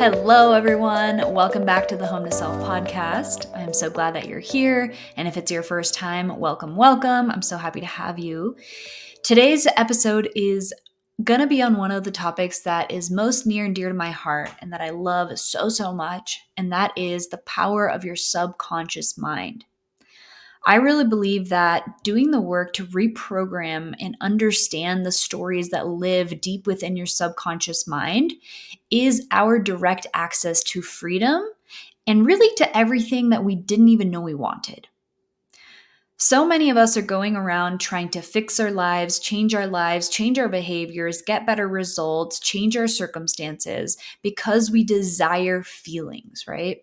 Hello, everyone. Welcome back to the Home to Self podcast. I'm so glad that you're here. And if it's your first time, welcome, welcome. I'm so happy to have you. Today's episode is going to be on one of the topics that is most near and dear to my heart and that I love so, so much. And that is the power of your subconscious mind. I really believe that doing the work to reprogram and understand the stories that live deep within your subconscious mind is our direct access to freedom and really to everything that we didn't even know we wanted. So many of us are going around trying to fix our lives, change our behaviors, get better results, change our circumstances because we desire feelings, right?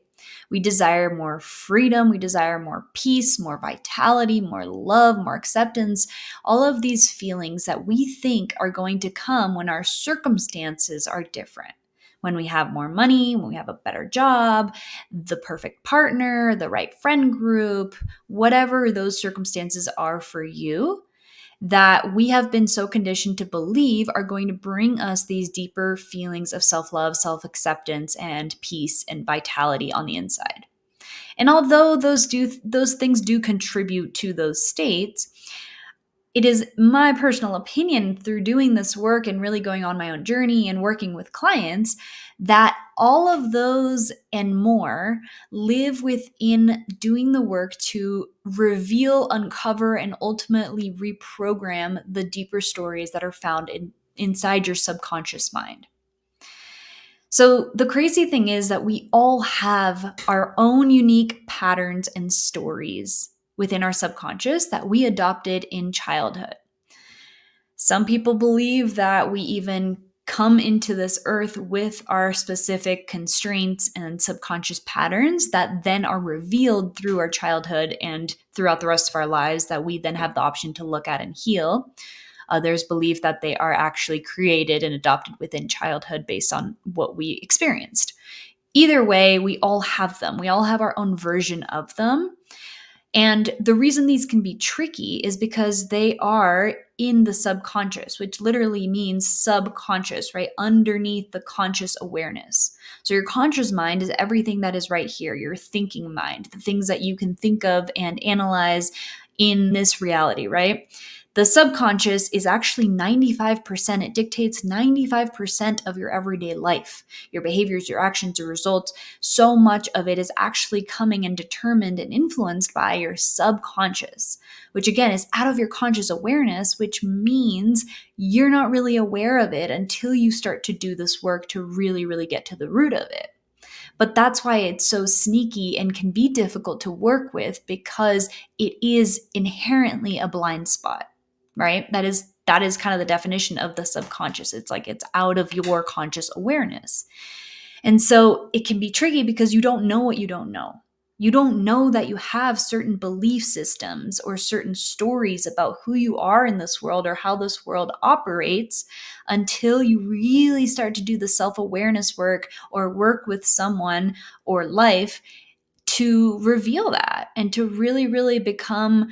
We desire more freedom, we desire more peace, more vitality, more love, more acceptance, all of these feelings that we think are going to come when our circumstances are different. When we have more money, when we have a better job, the perfect partner, the right friend group, whatever those circumstances are for you, that we have been so conditioned to believe are going to bring us these deeper feelings of self-love, self-acceptance, and peace and vitality on the inside. And although those things do contribute to those states, it is my personal opinion through doing this work and really going on my own journey and working with clients that all of those and more live within doing the work to reveal, uncover, and ultimately reprogram the deeper stories that are found inside your subconscious mind. So the crazy thing is that we all have our own unique patterns and stories within our subconscious that we adopted in childhood. Some people believe that we even come into this earth with our specific constraints and subconscious patterns that then are revealed through our childhood and throughout the rest of our lives that we then have the option to look at and heal. Others believe that they are actually created and adopted within childhood based on what we experienced. Either way, we all have them. We all have our own version of them. And the reason these can be tricky is because they are in the subconscious, which literally means subconscious, right? Underneath the conscious awareness. So your conscious mind is everything that is right here, your thinking mind, the things that you can think of and analyze in this reality, right? The subconscious is actually 95%. It dictates 95% of your everyday life, your behaviors, your actions, your results. So much of it is actually coming and determined and influenced by your subconscious, which again is out of your conscious awareness, which means you're not really aware of it until you start to do this work to really, really get to the root of it. But that's why it's so sneaky and can be difficult to work with because it is inherently a blind spot. Right? That is kind of the definition of the subconscious. It's like it's out of your conscious awareness. And so it can be tricky because you don't know what you don't know. You don't know that you have certain belief systems or certain stories about who you are in this world or how this world operates until you really start to do the self-awareness work or work with someone or life to reveal that and to really, really become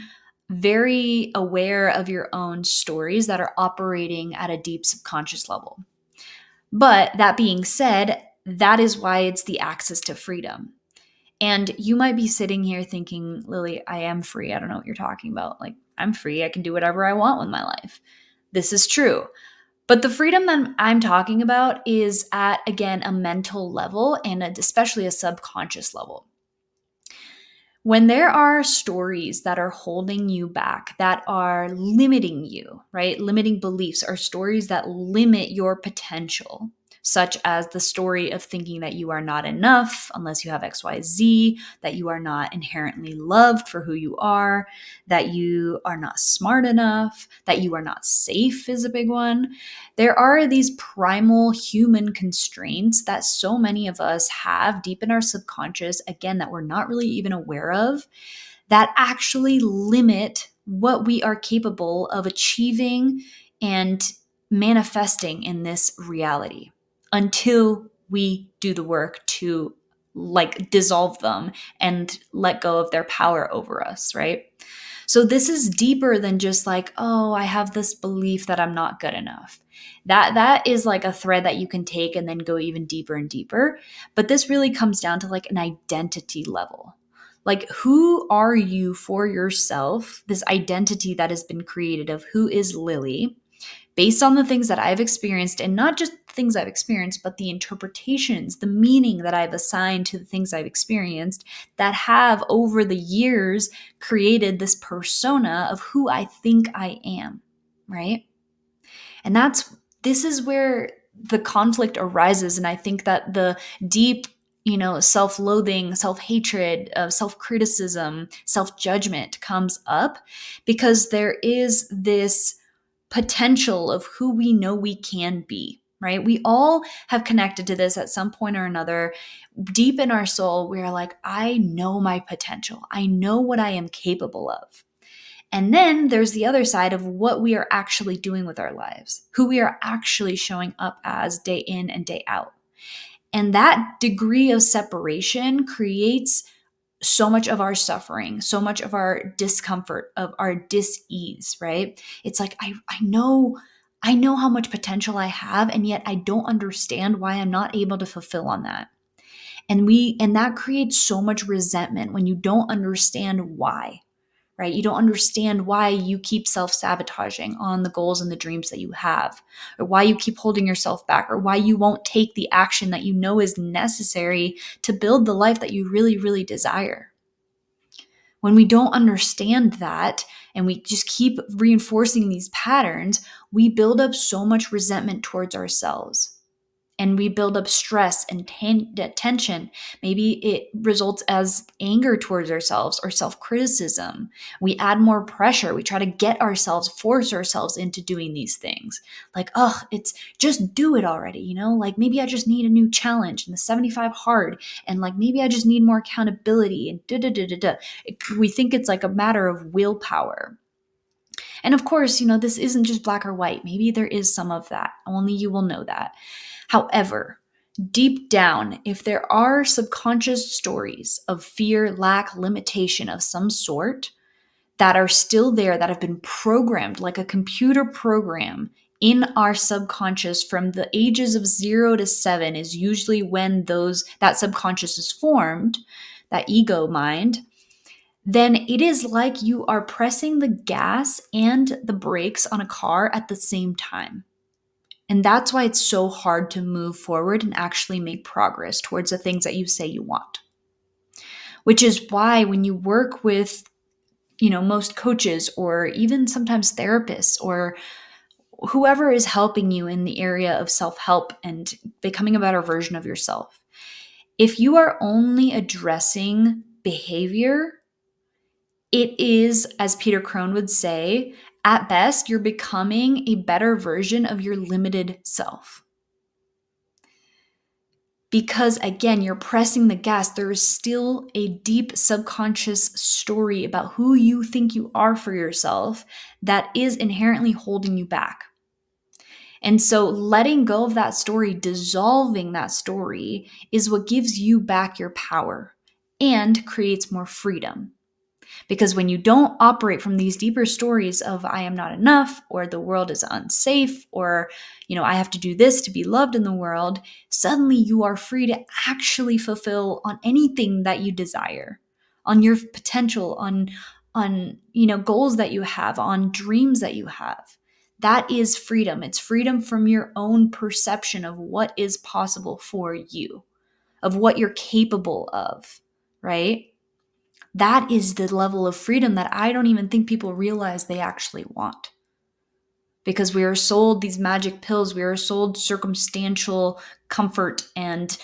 very aware of your own stories that are operating at a deep subconscious level. But that being said, that is why it's the access to freedom. And you might be sitting here thinking, Lily, I am free. I don't know what you're talking about. Like, I'm free. I can do whatever I want with my life. This is true. But the freedom that I'm talking about is at, again, a mental level and especially a subconscious level. When there are stories that are holding you back, that are limiting you, right? Limiting beliefs are stories that limit your potential, such as the story of thinking that you are not enough unless you have XYZ, that you are not inherently loved for who you are, that you are not smart enough, that you are not safe is a big one. There are these primal human constraints that so many of us have deep in our subconscious, again, that we're not really even aware of, that actually limit what we are capable of achieving and manifesting in this reality until we do the work to dissolve them and let go of their power over us, right? So this is deeper than just like, oh, I have this belief that I'm not good enough. That is like a thread that you can take and then go even deeper and deeper. But this really comes down to like an identity level. Like, who are you for yourself? This identity that has been created of who is Lilly, based on the things that I've experienced, and not just the things I've experienced, but the interpretations, the meaning that I've assigned to the things I've experienced that have over the years created this persona of who I think I am, right? And this is where the conflict arises. And I think that the deep, self-loathing, self-hatred, self-criticism, self-judgment comes up because there is this potential of who we know we can be, right? We all have connected to this at some point or another. Deep in our soul, we are like, I know my potential. I know what I am capable of. And then there's the other side of what we are actually doing with our lives, who we are actually showing up as day in and day out. And that degree of separation creates so much of our suffering, so much of our discomfort, of our dis-ease, right? It's like, I know how much potential I have, and yet I don't understand why I'm not able to fulfill on that. And that creates so much resentment when you don't understand why, right? You don't understand why you keep self-sabotaging on the goals and the dreams that you have, or why you keep holding yourself back, or why you won't take the action that you know is necessary to build the life that you really, really desire. When we don't understand that and we just keep reinforcing these patterns, we build up so much resentment towards ourselves. And we build up stress and tension. Maybe it results as anger towards ourselves or self-criticism. We add more pressure. We try to force ourselves into doing these things. Like, oh, it's just do it already, Like maybe I just need a new challenge and the 75 hard, and like maybe I just need more accountability and da-da-da-da-da. We think it's like a matter of willpower. And of course, this isn't just black or white. Maybe there is some of that. Only you will know that. However, deep down, if there are subconscious stories of fear, lack, limitation of some sort that are still there, that have been programmed like a computer program in our subconscious from the ages of 0 to 7 is usually when that subconscious is formed, that ego mind, then it is like you are pressing the gas and the brakes on a car at the same time. And that's why it's so hard to move forward and actually make progress towards the things that you say you want. Which is why when you work with, most coaches or even sometimes therapists or whoever is helping you in the area of self-help and becoming a better version of yourself, if you are only addressing behavior, it is, as Peter Crone would say, at best, you're becoming a better version of your limited self. Because again, you're pressing the gas. There is still a deep subconscious story about who you think you are for yourself that is inherently holding you back. And so letting go of that story, dissolving that story, is what gives you back your power and creates more freedom. Because when you don't operate from these deeper stories of I am not enough, or the world is unsafe, or I have to do this to be loved in the world, suddenly you are free to actually fulfill on anything that you desire, on your potential, on goals that you have, on dreams that you have. That is freedom. It's freedom from your own perception of what is possible for you, of what you're capable of, right? That is the level of freedom that I don't even think people realize they actually want. Because we are sold these magic pills, we are sold circumstantial comfort and,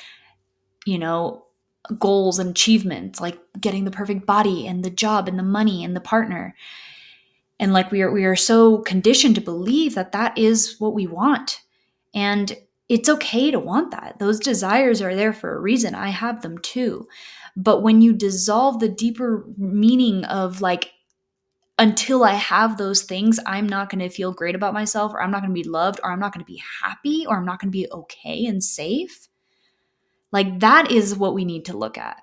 goals and achievements, like getting the perfect body and the job and the money and the partner. And like we are so conditioned to believe that that is what we want. And it's okay to want that. Those desires are there for a reason. I have them too. But when you dissolve the deeper meaning of like, until I have those things, I'm not going to feel great about myself, or I'm not going to be loved, or I'm not going to be happy, or I'm not going to be okay and safe. Like that is what we need to look at.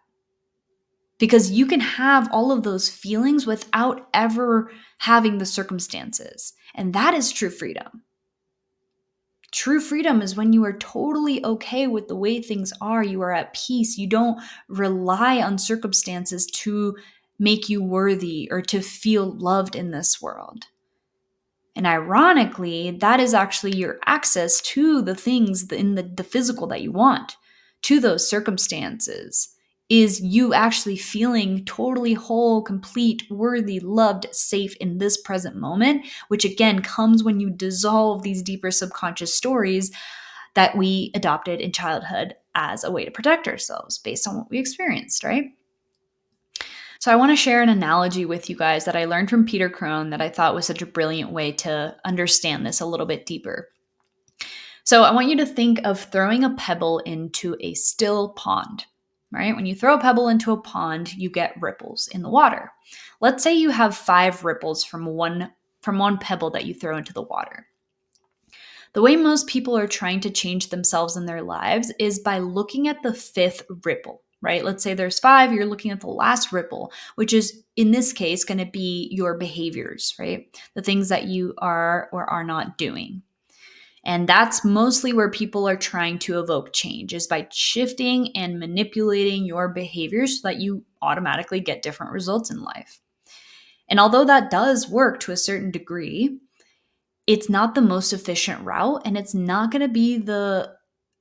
because you can have all of those feelings without ever having the circumstances. And that is true freedom. True freedom is when you are totally okay with the way things are. You are at peace. You don't rely on circumstances to make you worthy or to feel loved in this world. And ironically, that is actually your access to the things in the physical that you want, to those circumstances, is you actually feeling totally whole, complete, worthy, loved, safe in this present moment, which again comes when you dissolve these deeper subconscious stories that we adopted in childhood as a way to protect ourselves based on what we experienced, right? So I want to share an analogy with you guys that I learned from Peter Crone that I thought was such a brilliant way to understand this a little bit deeper. So I want you to think of throwing a pebble into a still pond, right? When you throw a pebble into a pond, you get ripples in the water. Let's say you have 5 ripples from one pebble that you throw into the water. The way most people are trying to change themselves in their lives is by looking at the 5th ripple, right? Let's say there's 5, you're looking at the last ripple, which is in this case going to be your behaviors, right? The things that you are or are not doing. And that's mostly where people are trying to evoke change, is by shifting and manipulating your behaviors so that you automatically get different results in life. And although that does work to a certain degree, it's not the most efficient route, and it's not going to be the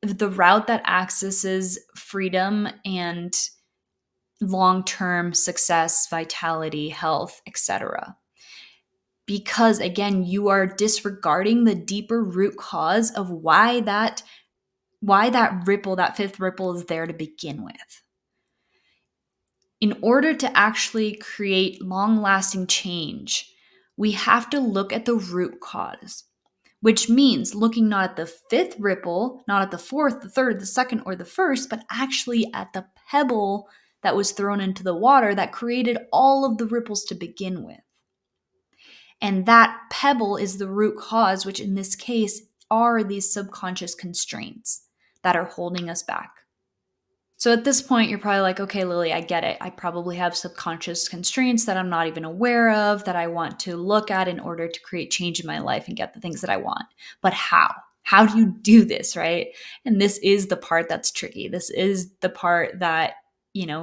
route that accesses freedom and long-term success, vitality, health, etc. Because again, you are disregarding the deeper root cause of why that ripple, that 5th ripple, is there to begin with. In order to actually create long-lasting change, we have to look at the root cause, which means looking not at the 5th ripple, not at the 4th, the 3rd, the 2nd, or the 1st, but actually at the pebble that was thrown into the water that created all of the ripples to begin with. And that pebble is the root cause, which in this case are these subconscious constraints that are holding us back. So at this point, you're probably like, okay, Lily, I get it. I probably have subconscious constraints that I'm not even aware of, that I want to look at in order to create change in my life and get the things that I want. But how? How do you do this, right? And this is the part that's tricky. This is the part that,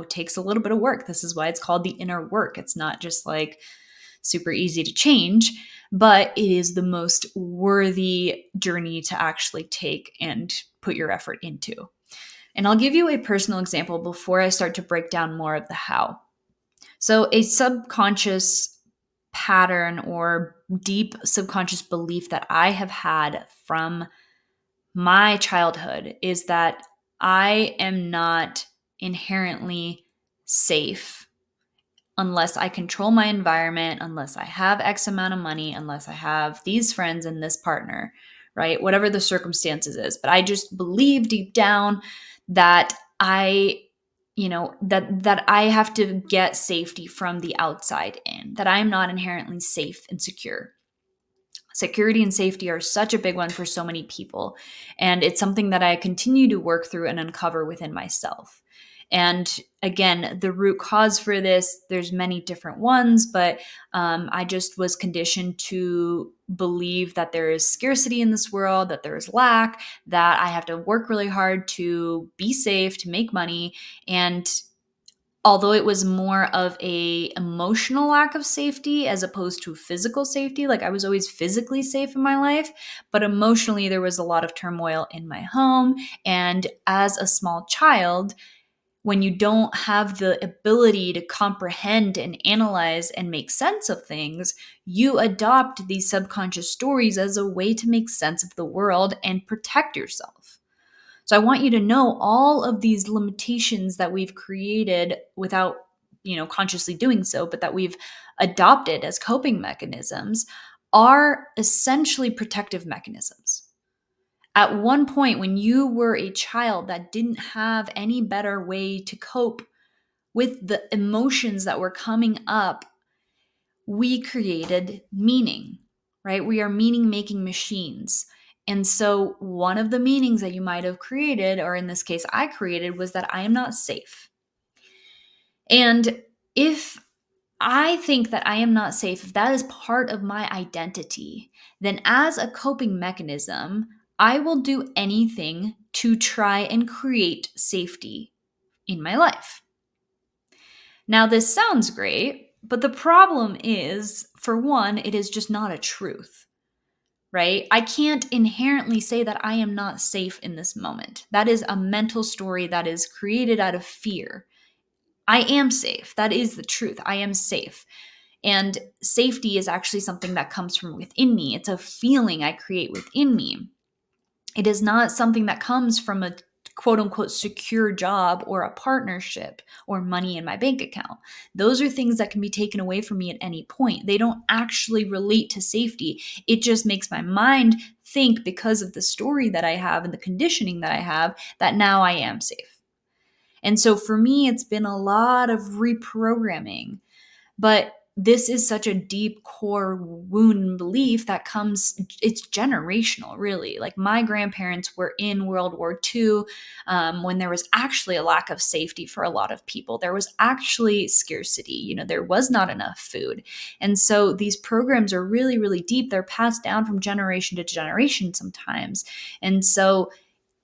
takes a little bit of work. This is why it's called the inner work. It's not just like super easy to change, but it is the most worthy journey to actually take and put your effort into. And I'll give you a personal example before I start to break down more of the how. So a subconscious pattern or deep subconscious belief that I have had from my childhood is that I am not inherently safe unless I control my environment, unless I have X amount of money, unless I have these friends and this partner, right? Whatever the circumstances is. But I just believe deep down that that I have to get safety from the outside in, that I'm not inherently safe and secure. Security and safety are such a big one for so many people. And it's something that I continue to work through and uncover within myself. And again, the root cause for this, there's many different ones, but I just was conditioned to believe that there is scarcity in this world, that there is lack, that I have to work really hard to be safe, to make money. And although it was more of a emotional lack of safety as opposed to physical safety, like I was always physically safe in my life, but emotionally there was a lot of turmoil in my home. And as a small child, when you don't have the ability to comprehend and analyze and make sense of things, you adopt these subconscious stories as a way to make sense of the world and protect yourself. So I want you to know all of these limitations that we've created without, consciously doing so, but that we've adopted as coping mechanisms are essentially protective mechanisms. At one point, when you were a child that didn't have any better way to cope with the emotions that were coming up, we created meaning, right? We are meaning-making machines. And so one of the meanings that you might have created, or in this case, I created, was that I am not safe. And if I think that I am not safe, if that is part of my identity, then as a coping mechanism, I will do anything to try and create safety in my life. Now, this sounds great, but the problem is, for one, it is just not a truth, right? I can't inherently say that I am not safe in this moment. That is a mental story that is created out of fear. I am safe. That is the truth. I am safe. And safety is actually something that comes from within me. It's a feeling I create within me. It is not something that comes from a quote unquote secure job or a partnership or money in my bank account. Those are things that can be taken away from me at any point. They don't actually relate to safety. It just makes my mind think, because of the story that I have and the conditioning that I have, that now I am safe. And so for me, it's been a lot of reprogramming. But this is such a deep core wound belief that it's generational, really. Like, my grandparents were in World War II, when there was actually a lack of safety for a lot of people. There was actually scarcity. There was not enough food. And so these programs are really, really deep. They're passed down from generation to generation sometimes. And so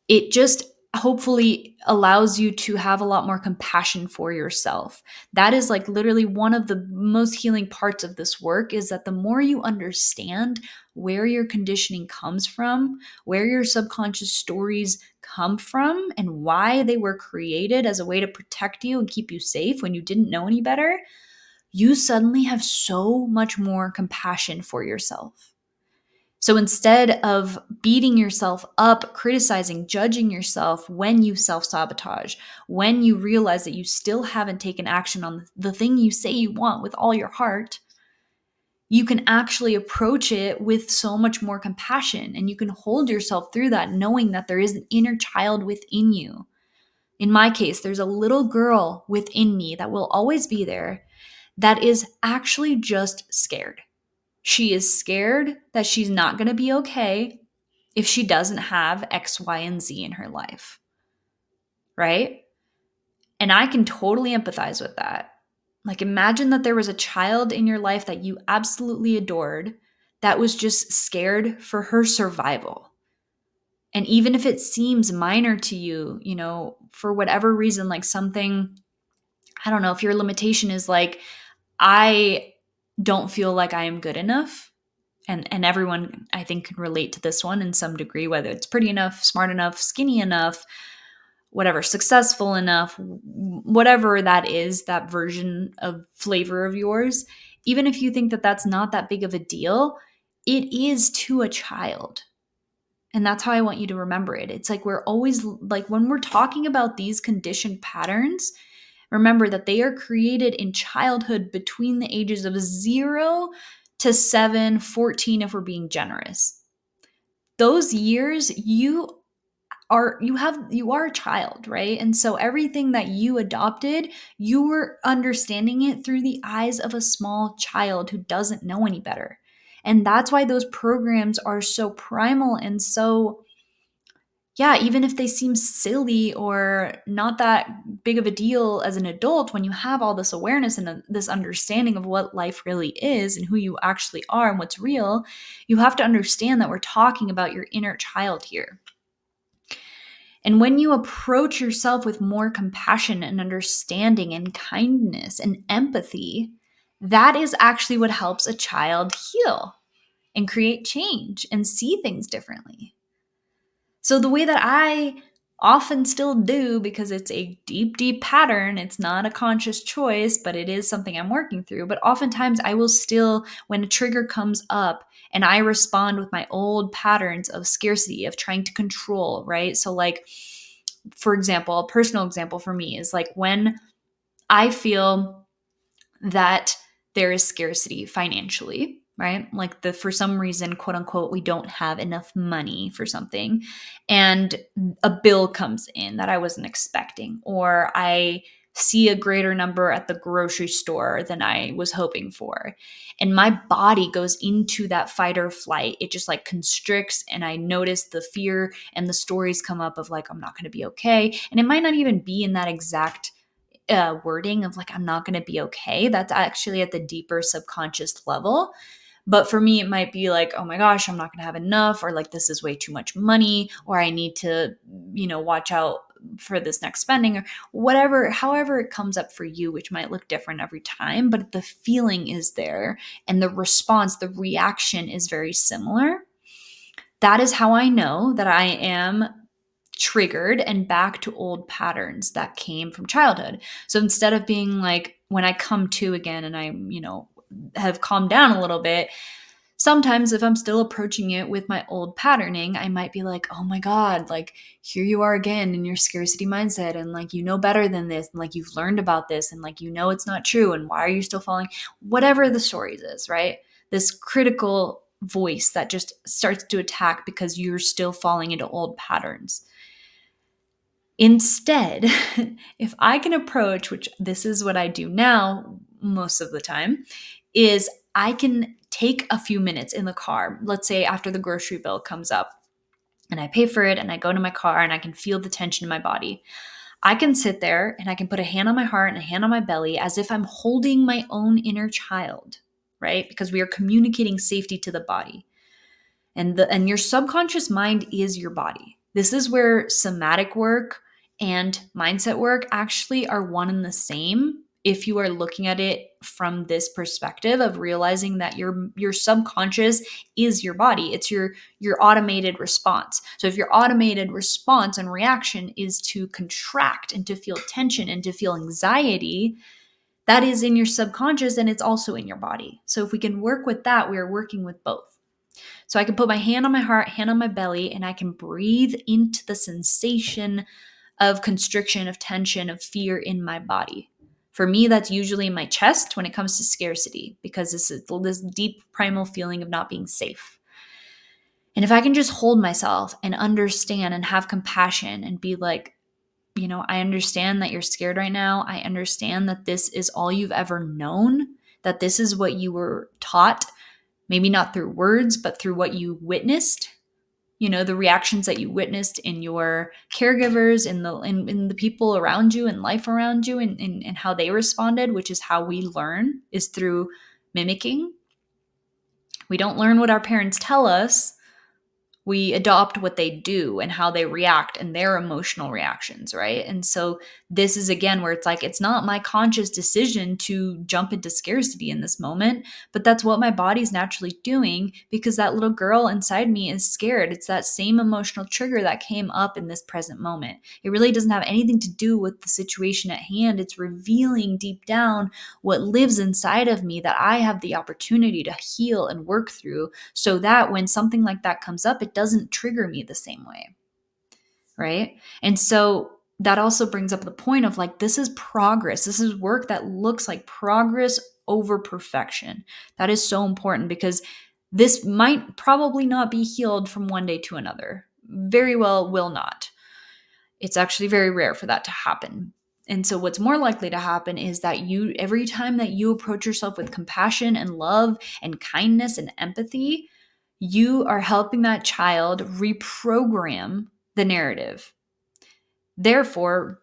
it just hopefully allows you to have a lot more compassion for yourself. That is like literally one of the most healing parts of this work, is that the more you understand where your conditioning comes from, where your subconscious stories come from, and why they were created as a way to protect you and keep you safe when you didn't know any better, you suddenly have so much more compassion for yourself. So instead of beating yourself up, criticizing, judging yourself when you self-sabotage, when you realize that you still haven't taken action on the thing you say you want with all your heart, you can actually approach it with so much more compassion, and you can hold yourself through that, knowing that there is an inner child within you. In my case, there's a little girl within me that will always be there, that is actually just scared. She is scared that she's not going to be okay if she doesn't have X, Y, and Z in her life, right? And I can totally empathize with that. Like, imagine that there was a child in your life that you absolutely adored that was just scared for her survival. And even if it seems minor to you, for whatever reason, like something, I don't know, if your limitation is like, I don't feel like I am good enough, and everyone, I think, can relate to this one in some degree, whether it's pretty enough, smart enough, skinny enough, whatever, successful enough, whatever that is, that version of flavor of yours. Even if you think that that's not that big of a deal, it is to a child. And that's how I want you to remember it. It's like, we're always like, when we're talking about these conditioned patterns, remember that they are created in childhood between the ages of 0 to 7, 14, if we're being generous. Those years, you are a child, right? And so everything that you adopted, you were understanding it through the eyes of a small child who doesn't know any better. And that's why those programs are so primal and so, yeah, even if they seem silly or not that big of a deal as an adult, when you have all this awareness and this understanding of what life really is and who you actually are and what's real, you have to understand that we're talking about your inner child here. And when you approach yourself with more compassion and understanding and kindness and empathy, that is actually what helps a child heal and create change and see things differently. So the way that I often still do, because it's a deep, deep pattern, it's not a conscious choice, but it is something I'm working through. But oftentimes I will still, when a trigger comes up and I respond with my old patterns of scarcity, of trying to control, right? So like, for example, a personal example for me is like when I feel that there is scarcity financially, right? Like for some reason, quote unquote, we don't have enough money for something, and a bill comes in that I wasn't expecting, or I see a greater number at the grocery store than I was hoping for. And my body goes into that fight or flight. It just like constricts, and I notice the fear and the stories come up of like, I'm not going to be okay. And it might not even be in that exact wording of like, I'm not going to be okay. That's actually at the deeper subconscious level. But for me, it might be like, oh my gosh, I'm not going to have enough, or like, this is way too much money, or I need to, watch out for this next spending, or whatever, however it comes up for you, which might look different every time, but the feeling is there and the response, the reaction is very similar. That is how I know that I am triggered and back to old patterns that came from childhood. So instead of being like, when I come to again and I, have calmed down a little bit, sometimes if I'm still approaching it with my old patterning, I might be like, oh my God, like here you are again in your scarcity mindset. And like, better than this. And like, you've learned about this and like, it's not true. And why are you still falling? Whatever the stories is, right? This critical voice that just starts to attack because you're still falling into old patterns. Instead, if I can approach, which this is what I do now most of the time, is I can take a few minutes in the car. Let's say after the grocery bill comes up and I pay for it and I go to my car and I can feel the tension in my body. I can sit there and I can put a hand on my heart and a hand on my belly as if I'm holding my own inner child, right? Because we are communicating safety to the body. And your subconscious mind is your body. This is where somatic work and mindset work actually are one and the same if you are looking at it from this perspective of realizing that your subconscious is your body. It's your automated response. So if your automated response and reaction is to contract and to feel tension and to feel anxiety, that is in your subconscious and it's also in your body. So if we can work with that, we are working with both. So I can put my hand on my heart, hand on my belly, and I can breathe into the sensation of constriction, of tension, of fear in my body. For me, that's usually in my chest when it comes to scarcity, because this deep primal feeling of not being safe. And if I can just hold myself and understand and have compassion and be like, I understand that you're scared right now. I understand that this is all you've ever known, that this is what you were taught, maybe not through words, but through what you witnessed. The reactions that you witnessed in your caregivers, in the people around you and life around you, and how they responded, which is how we learn, is through mimicking. We don't learn what our parents tell us. We adopt what they do and how they react and their emotional reactions, right? And so this is again where it's like, it's not my conscious decision to jump into scarcity in this moment, but that's what my body's naturally doing because that little girl inside me is scared. It's that same emotional trigger that came up in this present moment. It really doesn't have anything to do with the situation at hand. It's revealing deep down what lives inside of me that I have the opportunity to heal and work through, so that when something like that comes up, it doesn't trigger me the same way, right? And so that also brings up the point of like, this is progress. This is work that looks like progress over perfection. That is so important because this might probably not be healed from one day to another. Very well will not. It's actually very rare for that to happen. And so what's more likely to happen is that every time that you approach yourself with compassion and love and kindness and empathy, you are helping that child reprogram the narrative, therefore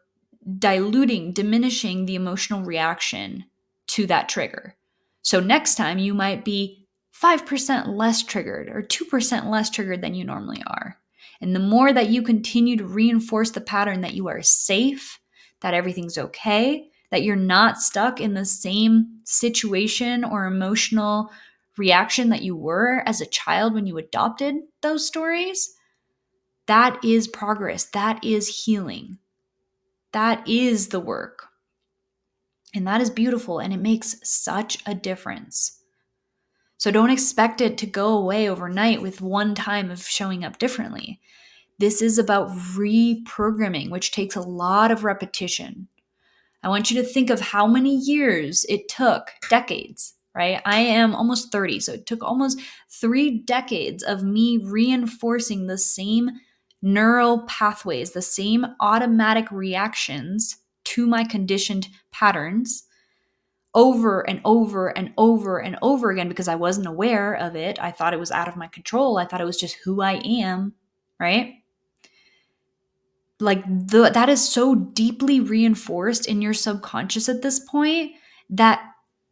diminishing the emotional reaction to that trigger. So next time you might be 5% less triggered or 2% less triggered than you normally are. And the more that you continue to reinforce the pattern that you are safe, that everything's okay, that you're not stuck in the same situation or emotional reaction that you were as a child when you adopted those stories, that is progress. That is healing. That is the work. And that is beautiful, and it makes such a difference. So don't expect it to go away overnight with one time of showing up differently. This is about reprogramming, which takes a lot of repetition. I want you to think of how many years it took, decades, right? I am almost 30, so it took almost 3 decades of me reinforcing the same neural pathways, the same automatic reactions to my conditioned patterns over and over and over and over again because I wasn't aware of it. I thought it was out of my control. I thought it was just who I am, right? that is so deeply reinforced in your subconscious at this point that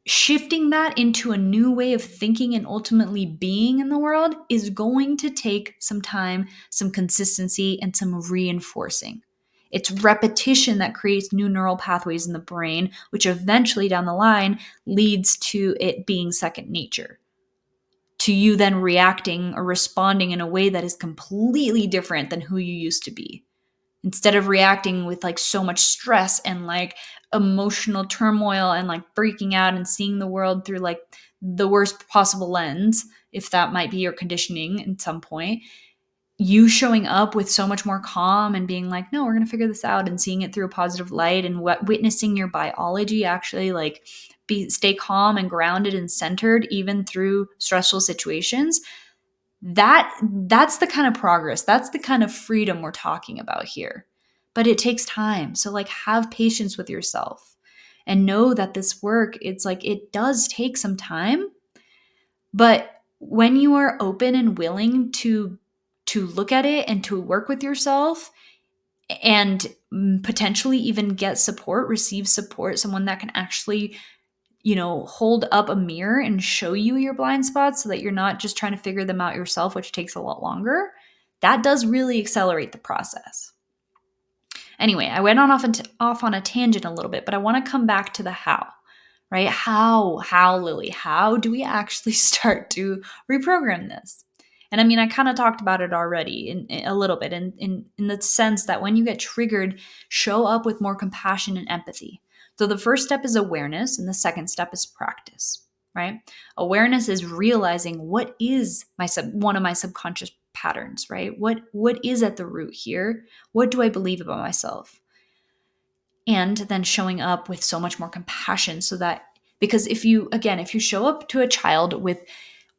shifting that into a new way of thinking and ultimately being in the world is going to take some time, some consistency, and some reinforcing. It's repetition that creates new neural pathways in the brain, which eventually down the line leads to it being second nature, to you then reacting or responding in a way that is completely different than who you used to be. Instead of reacting with like so much stress and like emotional turmoil and like freaking out and seeing the world through like the worst possible lens, if that might be your conditioning at some point, you showing up with so much more calm and being like, no, we're going to figure this out, and seeing it through a positive light, and witnessing your biology actually like stay calm and grounded and centered even through stressful situations. That's the kind of progress, that's the kind of freedom we're talking about here. But it takes time. So like have patience with yourself and know that this work, it's like it does take some time, but when you are open and willing to look at it and to work with yourself and potentially even get support, receive support, someone that can actually hold up a mirror and show you your blind spots so that you're not just trying to figure them out yourself, which takes a lot longer, that does really accelerate the process. Anyway, I went off on a tangent a little bit, but I want to come back to the how, right? How, Lily, how do we actually start to reprogram this? And I mean, I kind of talked about it already in a little bit in the sense that when you get triggered, show up with more compassion and empathy. So the first step is awareness, and the second step is practice, right? Awareness is realizing what is one of my subconscious patterns, right? What is at the root here? What do I believe about myself? And then showing up with so much more compassion, so that, because if you show up to a child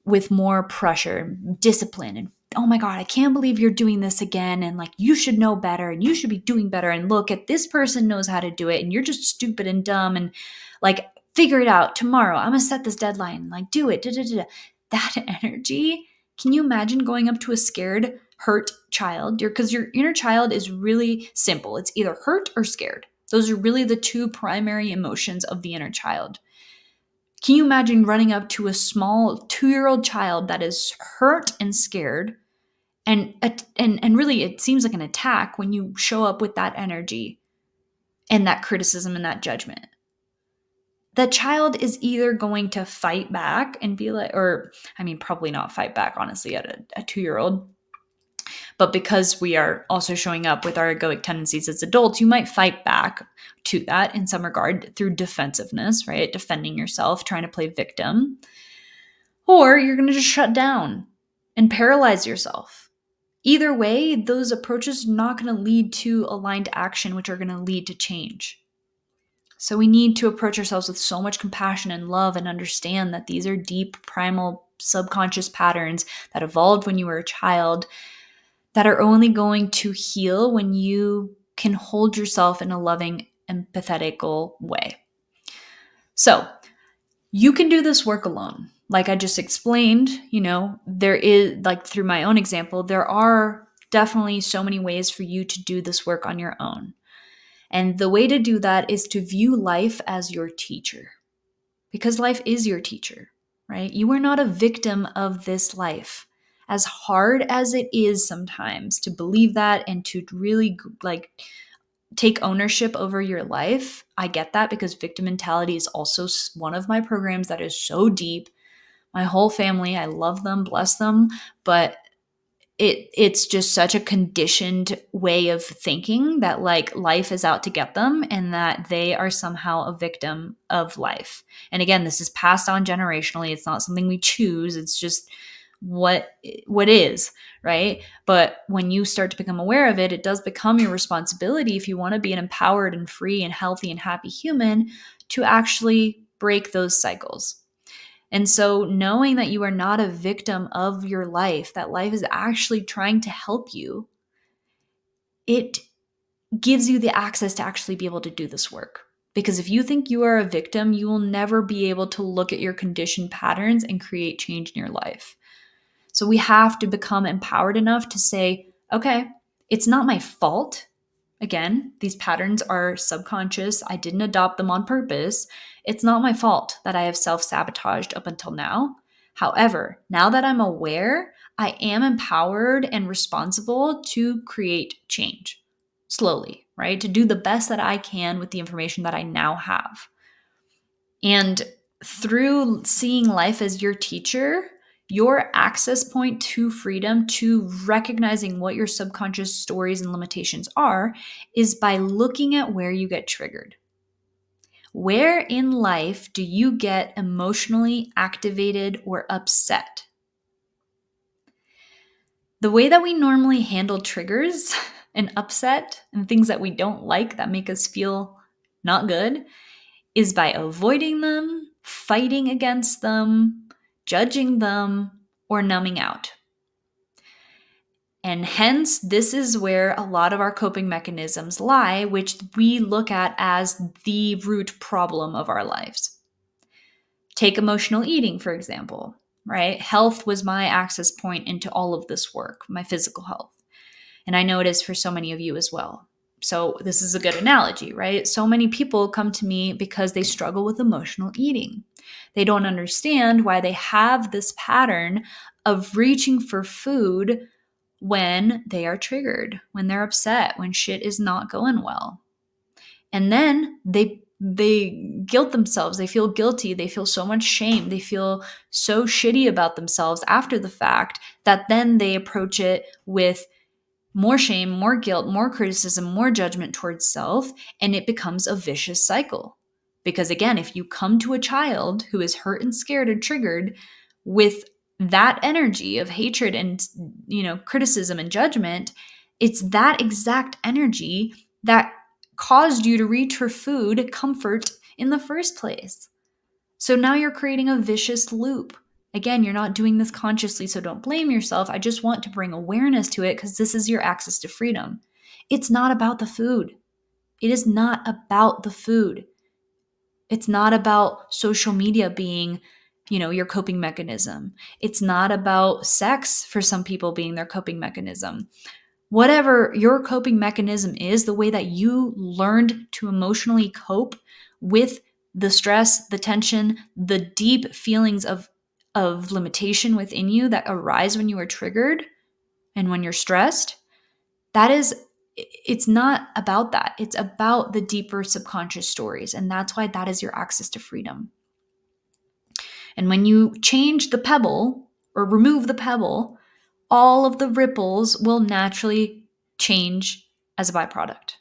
with more pressure, discipline, and oh my God, I can't believe you're doing this again, and like you should know better and you should be doing better, and look at this person knows how to do it and you're just stupid and dumb, and like figure it out tomorrow, I'm gonna set this deadline, like do it, that energy. Can you imagine going up to a scared, hurt child? Because your inner child is really simple. It's either hurt or scared. Those are really the two primary emotions of the inner child. Can you imagine running up to a small 2-year-old child that is hurt and scared, and really it seems like an attack when you show up with that energy and that criticism and that judgment? That child is either going to fight back and be like, or I mean, probably not fight back, honestly, at a 2-year-old. But because we are also showing up with our egoic tendencies as adults, you might fight back to that in some regard through defensiveness, right? Defending yourself, trying to play victim. Or you're going to just shut down and paralyze yourself. Either way, those approaches are not going to lead to aligned action, which are going to lead to change. So we need to approach ourselves with so much compassion and love, and understand that these are deep, primal, subconscious patterns that evolved when you were a child, that are only going to heal when you can hold yourself in a loving, empathetical way. So you can do this work alone. Like I just explained, there is, like through my own example, there are definitely so many ways for you to do this work on your own. And the way to do that is to view life as your teacher, because life is your teacher, right? You are not a victim of this life. As hard as it is sometimes to believe that and to really like take ownership over your life, I get that, because victim mentality is also one of my programs that is so deep. My whole family, I love them, bless them, but it's just such a conditioned way of thinking that like life is out to get them and that they are somehow a victim of life. And again, this is passed on generationally. It's not something we choose. It's just what is, right? But when you start to become aware of it, it does become your responsibility, if you want to be an empowered and free and healthy and happy human, to actually break those cycles. And so knowing that you are not a victim of your life, that life is actually trying to help you, it gives you the access to actually be able to do this work. Because if you think you are a victim, you will never be able to look at your conditioned patterns and create change in your life. So we have to become empowered enough to say, okay, it's not my fault Again, these patterns are subconscious. I didn't adopt them on purpose. It's not my fault that I have self-sabotaged up until now. However, now that I'm aware, I am empowered and responsible to create change slowly, right? To do the best that I can with the information that I now have. And through seeing life as your teacher, your access point to freedom, to recognizing what your subconscious stories and limitations are, is by looking at where you get triggered. Where in life do you get emotionally activated or upset? The way that we normally handle triggers and upset and things that we don't like that make us feel not good is by avoiding them, fighting against them, judging them, or numbing out. And hence, this is where a lot of our coping mechanisms lie, which we look at as the root problem of our lives. Take emotional eating, for example, right? Health was my access point into all of this work, my physical health. And I know it is for so many of you as well. So this is a good analogy, right? So many people come to me because they struggle with emotional eating. They don't understand why they have this pattern of reaching for food when they are triggered, when they're upset, when shit is not going well. And then they guilt themselves. They feel guilty. They feel so much shame. They feel so shitty about themselves after the fact that then they approach it with more shame, more guilt, more criticism, more judgment towards self, and it becomes a vicious cycle. Because again, if you come to a child who is hurt and scared and triggered with that energy of hatred and criticism and judgment, it's that exact energy that caused you to reach for food, comfort in the first place. So now you're creating a vicious loop. Again, you're not doing this consciously, so don't blame yourself. I just want to bring awareness to it because this is your access to freedom. It's not about the food. It is not about the food. It's not about social media being, your coping mechanism. It's not about sex for some people being their coping mechanism. Whatever your coping mechanism is, the way that you learned to emotionally cope with the stress, the tension, the deep feelings of limitation within you that arise when you are triggered and when you're stressed, it's not about that. It's about the deeper subconscious stories. And that's why that is your access to freedom. And when you change the pebble or remove the pebble, all of the ripples will naturally change as a byproduct.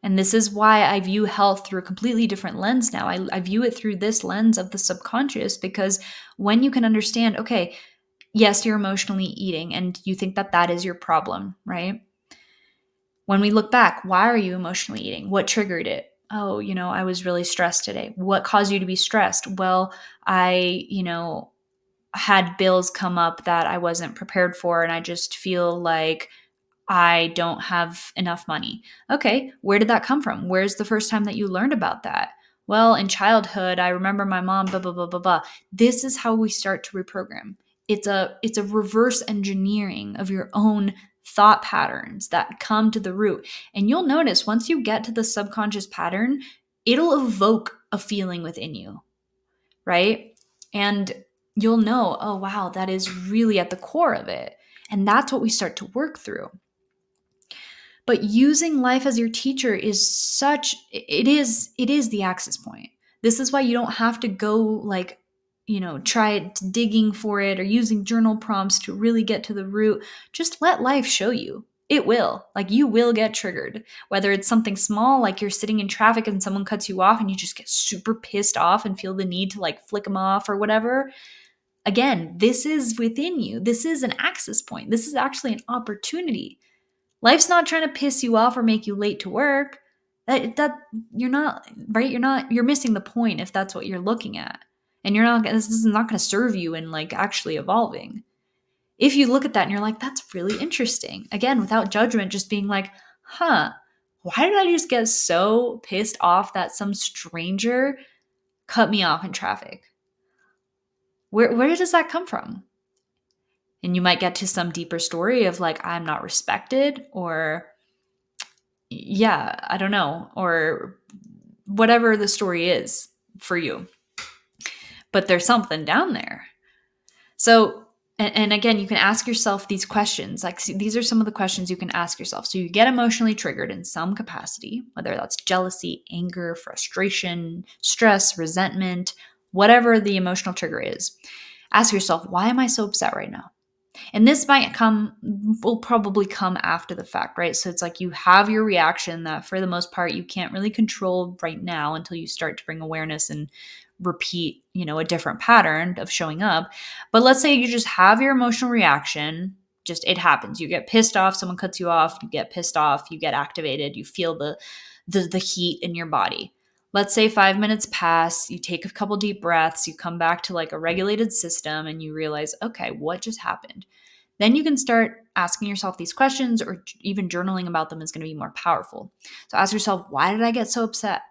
And this is why I view health through a completely different lens now. I view it through this lens of the subconscious, because when you can understand, okay, yes, you're emotionally eating and you think that that is your problem, right? When we look back, why are you emotionally eating? What triggered it? Oh, I was really stressed today. What caused you to be stressed? Well, I had bills come up that I wasn't prepared for, and I just feel like I don't have enough money. Okay, where did that come from? Where's the first time that you learned about that? Well, in childhood, I remember my mom, blah, blah, blah, blah, blah. This is how we start to reprogram. It's a reverse engineering of your own thought patterns that come to the root. And you'll notice once you get to the subconscious pattern, it'll evoke a feeling within you, right? And you'll know, oh, wow, that is really at the core of it. And that's what we start to work through. But using life as your teacher is it is the access point. This is why you don't have to go try digging for it or using journal prompts to really get to the root. Just let life show you. It will. You will get triggered. Whether it's something small, like you're sitting in traffic and someone cuts you off and you just get super pissed off and feel the need to flick them off or whatever. Again, this is within you. This is an access point. This is actually an opportunity. Life's not trying to piss you off or make you late to work. That you're not, right? You're missing the point if that's what you're looking at. And this is not going to serve you in actually evolving. If you look at that and you're like, that's really interesting. Again, without judgment, just being like, why did I just get so pissed off that some stranger cut me off in traffic? Where does that come from? And you might get to some deeper story of I'm not respected, or yeah, I don't know, or whatever the story is for you. But there's something down there. So, and again, you can ask yourself these questions. Like, see, these are some of the questions you can ask yourself. So, you get emotionally triggered in some capacity, whether that's jealousy, anger, frustration, stress, resentment, whatever the emotional trigger is. Ask yourself, why am I so upset right now? And this will probably come after the fact, right? So it's like you have your reaction that for the most part you can't really control right now until you start to bring awareness and repeat, a different pattern of showing up. But let's say you just have your emotional reaction, just it happens. You get pissed off, someone cuts you off, you get pissed off, you get activated, you feel the heat in your body. Let's say 5 minutes pass, you take a couple deep breaths, you come back to like a regulated system and you realize, okay, what just happened? Then you can start asking yourself these questions, or even journaling about them is going to be more powerful. So ask yourself, why did I get so upset?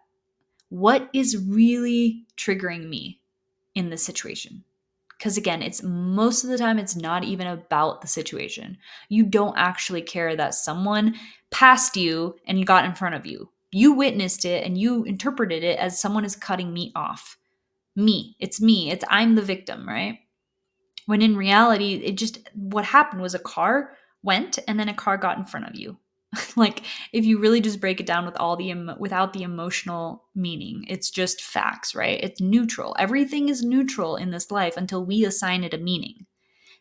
What is really triggering me in this situation? Because again, it's most of the time, it's not even about the situation. You don't actually care that someone passed you and got in front of you. You witnessed it and you interpreted it as someone is cutting me off. Me. It's me. I'm the victim, right? When in reality, what happened was a car went and then a car got in front of you. Like, if you really just break it down with without the emotional meaning, it's just facts, right? It's neutral. Everything is neutral in this life until we assign it a meaning.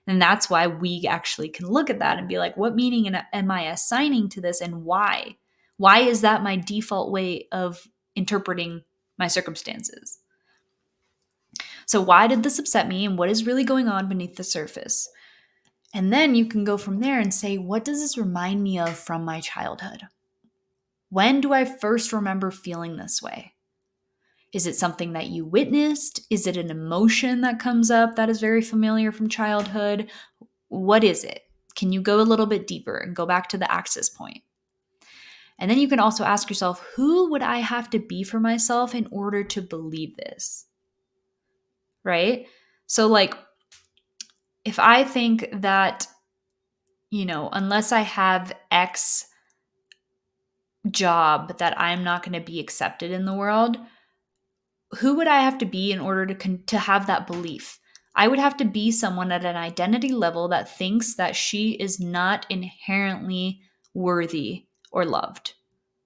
And that's why we actually can look at that and be like, what meaning am I assigning to this, and why? Why is that my default way of interpreting my circumstances? So why did this upset me, and what is really going on beneath the surface? And then you can go from there and say, what does this remind me of from my childhood? When do I first remember feeling this way? Is it something that you witnessed? Is it an emotion that comes up that is very familiar from childhood? What is it? Can you go a little bit deeper and go back to the axis point? And then you can also ask yourself, who would I have to be for myself in order to believe this? Right? So, like, if I think that, unless I have X job that I'm not going to be accepted in the world, who would I have to be in order to have that belief? I would have to be someone at an identity level that thinks that she is not inherently worthy or loved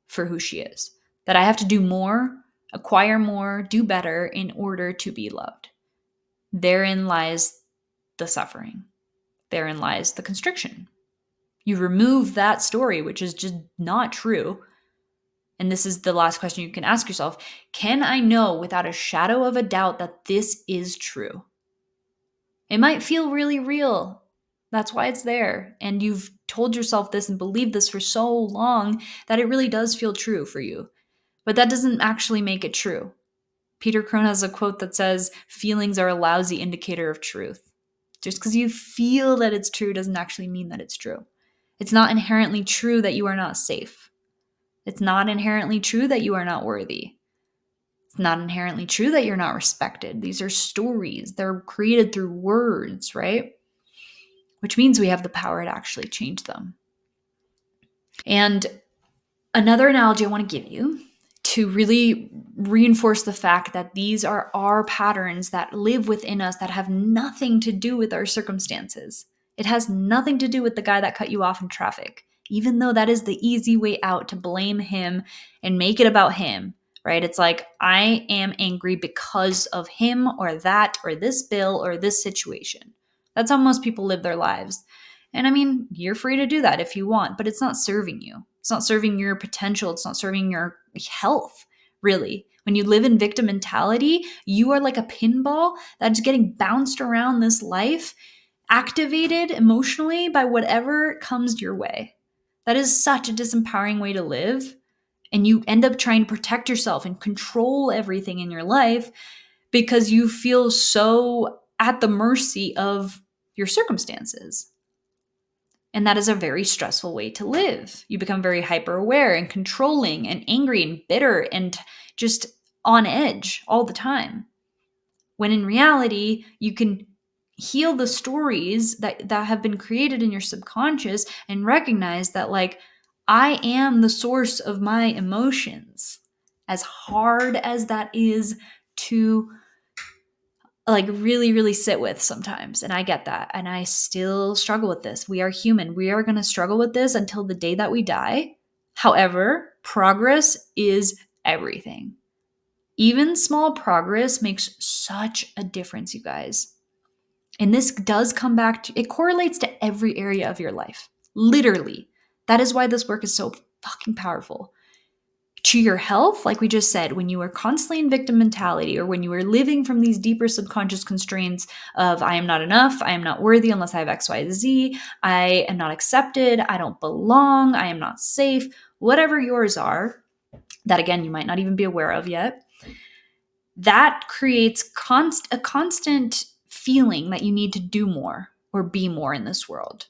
for who she is. That I have to do more, acquire more, do better in order to be loved. Therein lies the suffering. Therein lies the constriction. You remove that story, which is just not true. And this is the last question you can ask yourself. Can I know without a shadow of a doubt that this is true? It might feel really real. That's why it's there. And you've told yourself this and believed this for so long that it really does feel true for you. But that doesn't actually make it true. Peter Crone has a quote that says, feelings are a lousy indicator of truth. Just because you feel that it's true doesn't actually mean that it's true. It's not inherently true that you are not safe. It's not inherently true that you are not worthy. It's not inherently true that you're not respected. These are stories. They're created through words, right? Which means we have the power to actually change them. And another analogy I want to give you to really reinforce the fact that these are our patterns that live within us that have nothing to do with our circumstances. It has nothing to do with the guy that cut you off in traffic, even though that is the easy way out to blame him and make it about him, right? It's like, I am angry because of him or that or this bill or this situation. That's how most people live their lives. And I mean, you're free to do that if you want, but it's not serving you. It's not serving your potential. It's not serving your health, really. When you live in victim mentality, you are like a pinball that's getting bounced around this life, activated emotionally by whatever comes your way. That is such a disempowering way to live. And you end up trying to protect yourself and control everything in your life because you feel so at the mercy of your circumstances. And that is a very stressful way to live. You become very hyper aware and controlling and angry and bitter and just on edge all the time. When in reality, you can heal the stories that have been created in your subconscious and recognize that, like, I am the source of my emotions. As hard as that is to like really, really sit with sometimes. And I get that. And I still struggle with this. We are human. We are going to struggle with this until the day that we die. However, progress is everything. Even small progress makes such a difference, you guys. And this does come back to, it correlates to every area of your life. Literally. That is why this work is so fucking powerful. To your health, like we just said, when you are constantly in victim mentality or when you are living from these deeper subconscious constraints of I am not enough, I am not worthy unless I have X, Y, Z, I am not accepted, I don't belong, I am not safe, whatever yours are, that again, you might not even be aware of yet, that creates a constant feeling that you need to do more or be more in this world.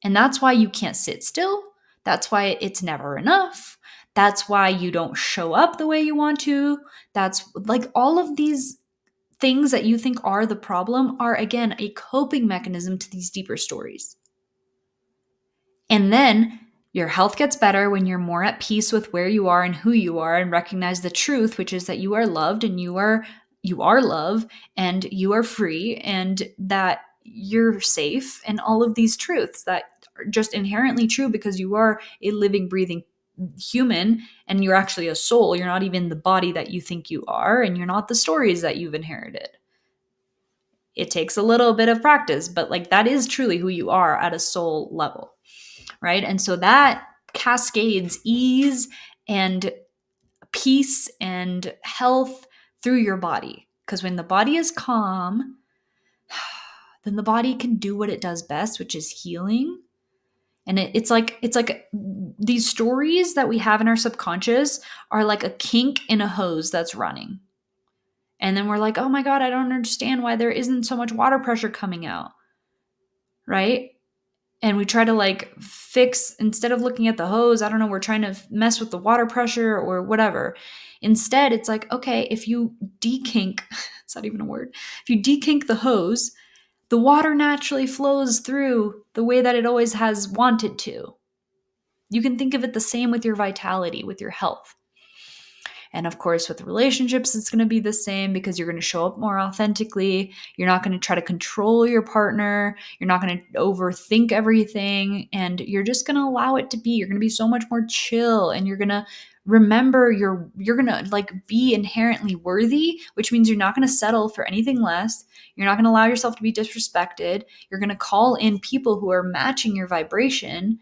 And that's why you can't sit still. That's why it's never enough. That's why you don't show up the way you want to. That's like all of these things that you think are the problem are, again, a coping mechanism to these deeper stories. And then your health gets better when you're more at peace with where you are and who you are and recognize the truth, which is that you are loved and you are love and you are free and that you're safe and all of these truths that are just inherently true because you are a living, breathing human and you're actually a soul. You're not even the body that you think you are and you're not the stories that you've inherited. It takes a little bit of practice, but like that is truly who you are at a soul level. Right? And so that cascades ease and peace and health through your body. Because when the body is calm, then the body can do what it does best, which is healing. And it's like these stories that we have in our subconscious are like a kink in a hose that's running. And then we're like, oh my God, I don't understand why there isn't so much water pressure coming out. Right? And we try to like fix, instead of looking at the hose, I don't know, we're trying to mess with the water pressure or whatever. Instead, it's like, okay, if you dekink, it's not even a word, if you dekink the hose, the water naturally flows through the way that it always has wanted to. You can think of it the same with your vitality, with your health. And of course, with relationships, it's going to be the same because you're going to show up more authentically. You're not going to try to control your partner. You're not going to overthink everything. And you're just going to allow it to be. You're going to be so much more chill. And you're going to remember you're going to like be inherently worthy, which means you're not going to settle for anything less. You're not going to allow yourself to be disrespected. You're going to call in people who are matching your vibration.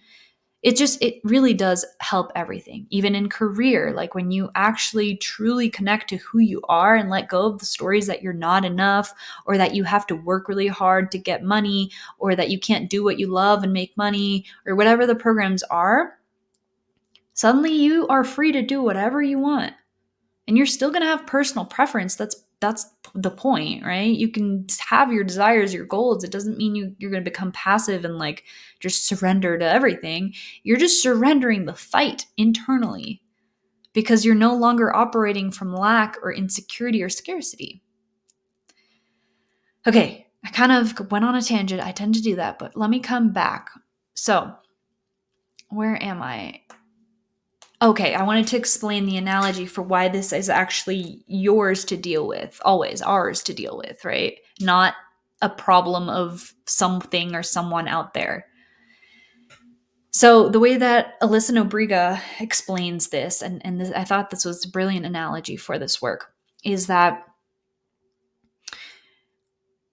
It really does help everything, even in career. Like when you actually truly connect to who you are and let go of the stories that you're not enough or that you have to work really hard to get money or that you can't do what you love and make money or whatever the programs are, suddenly you are free to do whatever you want. And you're still going to have personal preference. That's the point, right? You can have your desires, your goals. It doesn't mean you're going to become passive and like just surrender to everything. You're just surrendering the fight internally because you're no longer operating from lack or insecurity or scarcity. Okay, I kind of went on a tangent. I tend to do that, but let me come back. So, where am I? Okay, I wanted to explain the analogy for why this is actually yours to deal with, always ours to deal with, right? Not a problem of something or someone out there. So the way that Alyssa Nobriga explains this, and this, I thought this was a brilliant analogy for this work, is that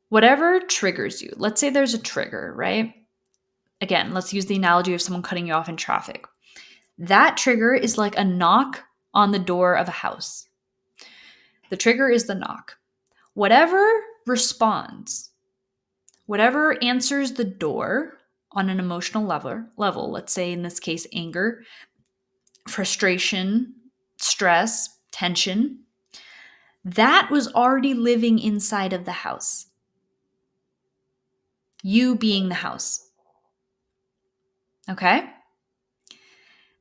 whatever triggers you, let's say there's a trigger, right? Again, let's use the analogy of someone cutting you off in traffic. That trigger is like a knock on the door of a house. The trigger is the knock. Whatever responds, whatever answers the door on an emotional level, let's say in this case, anger, frustration, stress, tension, that was already living inside of the house. You being the house. Okay?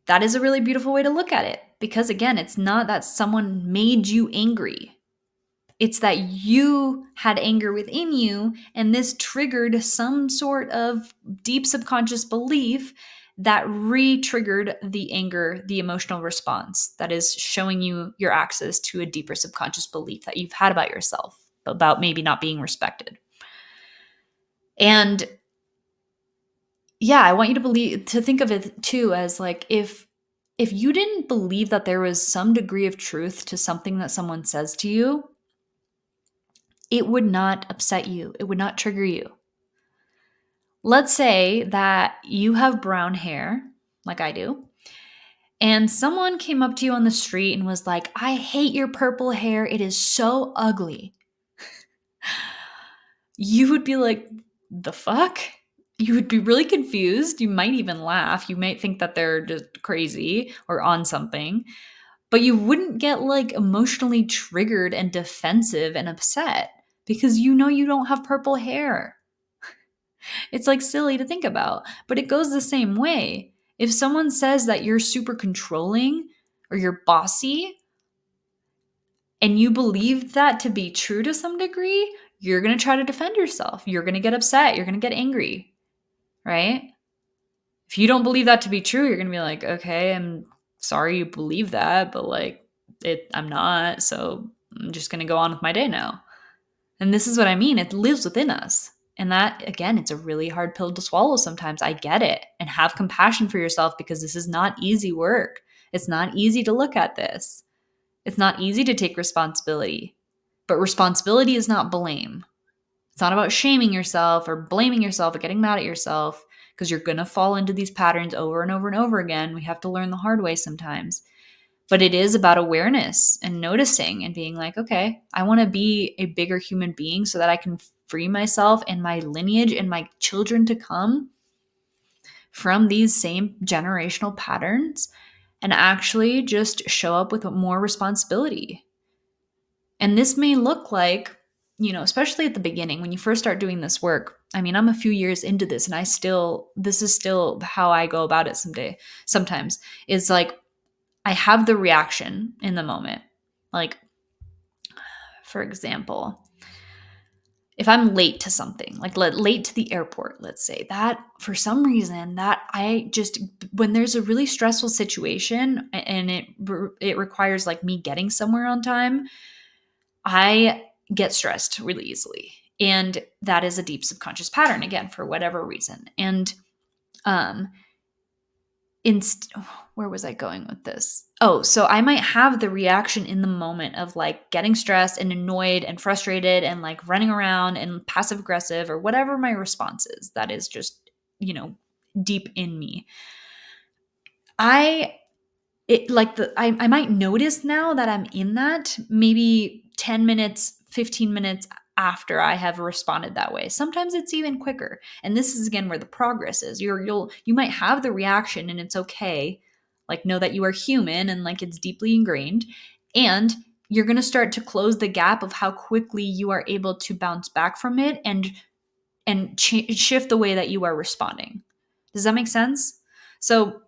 That is a really beautiful way to look at it because, again, it's not that someone made you angry. It's that you had anger within you and this triggered some sort of deep subconscious belief that re-triggered the anger, the emotional response that is showing you your access to a deeper subconscious belief that you've had about yourself, about maybe not being respected. And yeah, I want you to think of it too as like if you didn't believe that there was some degree of truth to something that someone says to you, it would not upset you. It would not trigger you. Let's say that you have brown hair, like I do, and someone came up to you on the street and was like, "I hate your purple hair. It is so ugly." You would be like, "The fuck?" You would be really confused. You might even laugh. You might think that they're just crazy or on something, but you wouldn't get like emotionally triggered and defensive and upset because you know you don't have purple hair. It's like silly to think about, but it goes the same way. If someone says that you're super controlling or you're bossy and you believe that to be true to some degree, you're going to try to defend yourself. You're going to get upset. You're going to get angry, right? If you don't believe that to be true, you're going to be like, okay, I'm sorry you believe that, but like I'm not. So I'm just going to go on with my day now. And this is what I mean. It lives within us. And that, again, it's a really hard pill to swallow sometimes. I get it. And have compassion for yourself because this is not easy work. It's not easy to look at this. It's not easy to take responsibility. But responsibility is not blame. It's not about shaming yourself or blaming yourself or getting mad at yourself because you're going to fall into these patterns over and over and over again. We have to learn the hard way sometimes. But it is about awareness and noticing and being like, okay, I want to be a bigger human being so that I can free myself and my lineage and my children to come from these same generational patterns and actually just show up with more responsibility. And this may look like, especially at the beginning when you first start doing this work. I mean, I'm a few years into this and this is still how I go about it sometimes. It's like, I have the reaction in the moment. Like, for example, if I'm late to something, like late to the airport, let's say, that for some reason that when there's a really stressful situation and it requires like me getting somewhere on time, I get stressed really easily. And that is a deep subconscious pattern, again, for whatever reason. And where was I going with this? Oh, so I might have the reaction in the moment of like getting stressed and annoyed and frustrated and like running around and passive aggressive or whatever my response is. That is just, deep in me. I might notice now that I'm in that maybe 10 minutes, 15 minutes after I have responded that way. Sometimes it's even quicker. And this is again where the progress is. You might have the reaction and it's okay. Like, know that you are human and like it's deeply ingrained. And you're going to start to close the gap of how quickly you are able to bounce back from it and shift the way that you are responding. Does that make sense? So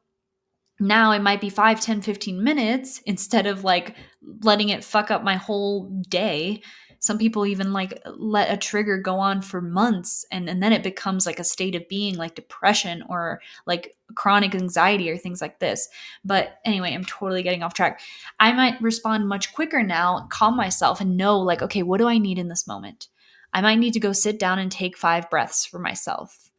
now it might be 5, 10, 15 minutes instead of like letting it fuck up my whole day. Some people even like let a trigger go on for months and then it becomes like a state of being like depression or like chronic anxiety or things like this. But anyway, I'm totally getting off track. I might respond much quicker now, calm myself and know like, okay, what do I need in this moment? I might need to go sit down and take 5 breaths for myself.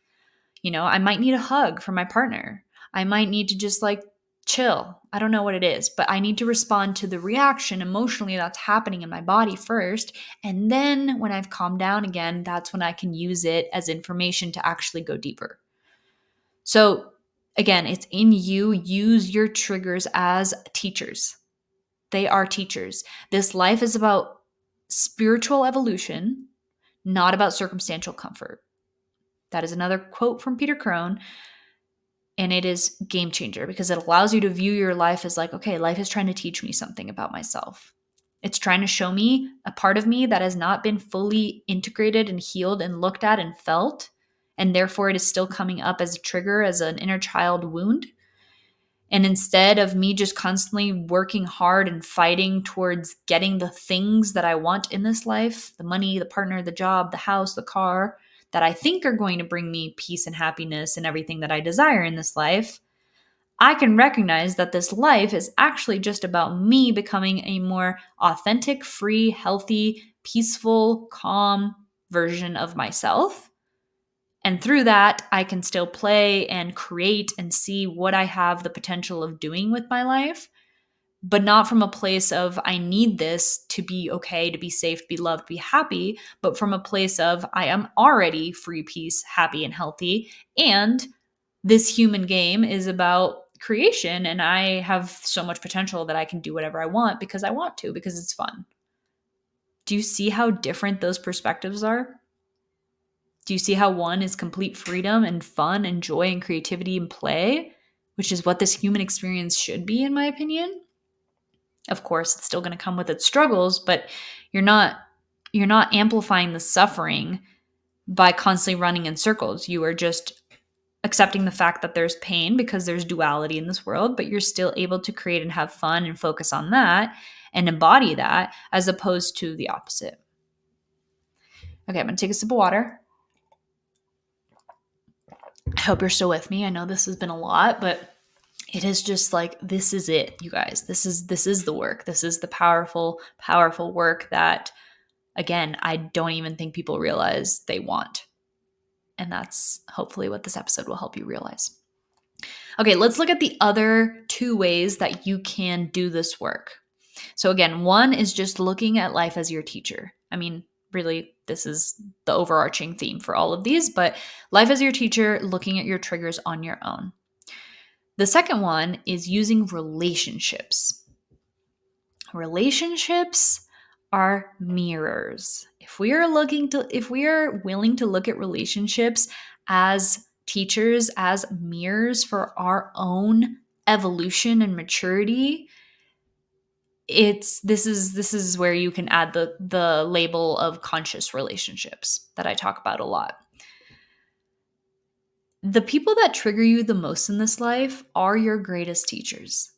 I might need a hug from my partner. I might need to just like chill. I don't know what it is, but I need to respond to the reaction emotionally that's happening in my body first. And then when I've calmed down again, that's when I can use it as information to actually go deeper. So again, it's in you. Use your triggers as teachers. They are teachers. This life is about spiritual evolution, not about circumstantial comfort. That is another quote from Peter Crone. And it is game changer because it allows you to view your life as like, okay, life is trying to teach me something about myself. It's trying to show me a part of me that has not been fully integrated and healed and looked at and felt. And therefore it is still coming up as a trigger, as an inner child wound. And instead of me just constantly working hard and fighting towards getting the things that I want in this life, the money, the partner, the job, the house, the car, that I think are going to bring me peace and happiness and everything that I desire in this life, I can recognize that this life is actually just about me becoming a more authentic, free, healthy, peaceful, calm version of myself. And through that, I can still play and create and see what I have the potential of doing with my life, but not from a place of I need this to be okay, to be safe, to be loved, to be happy, but from a place of I am already free, peace, happy, and healthy. And this human game is about creation, and I have so much potential that I can do whatever I want because I want to, because it's fun. Do you see how different those perspectives are? Do you see how one is complete freedom and fun and joy and creativity and play, which is what this human experience should be, in my opinion? Of course, it's still going to come with its struggles, but you're not amplifying the suffering by constantly running in circles. You are just accepting the fact that there's pain because there's duality in this world, but you're still able to create and have fun and focus on that and embody that, as opposed to the opposite. Okay, I'm going to take a sip of water. I hope you're still with me. I know this has been a lot, but it is just like, this is it, you guys. This is the work. This is the powerful, powerful work that, again, I don't even think people realize they want. And that's hopefully what this episode will help you realize. Okay, let's look at the other two ways that you can do this work. So again, one is just looking at life as your teacher. I mean, really, this is the overarching theme for all of these, but life as your teacher, looking at your triggers on your own. The second one is using relationships. Relationships are mirrors. If we are willing to look at relationships as teachers, as mirrors for our own evolution and maturity, this is where you can add the label of conscious relationships that I talk about a lot. The people that trigger you the most in this life are your greatest teachers.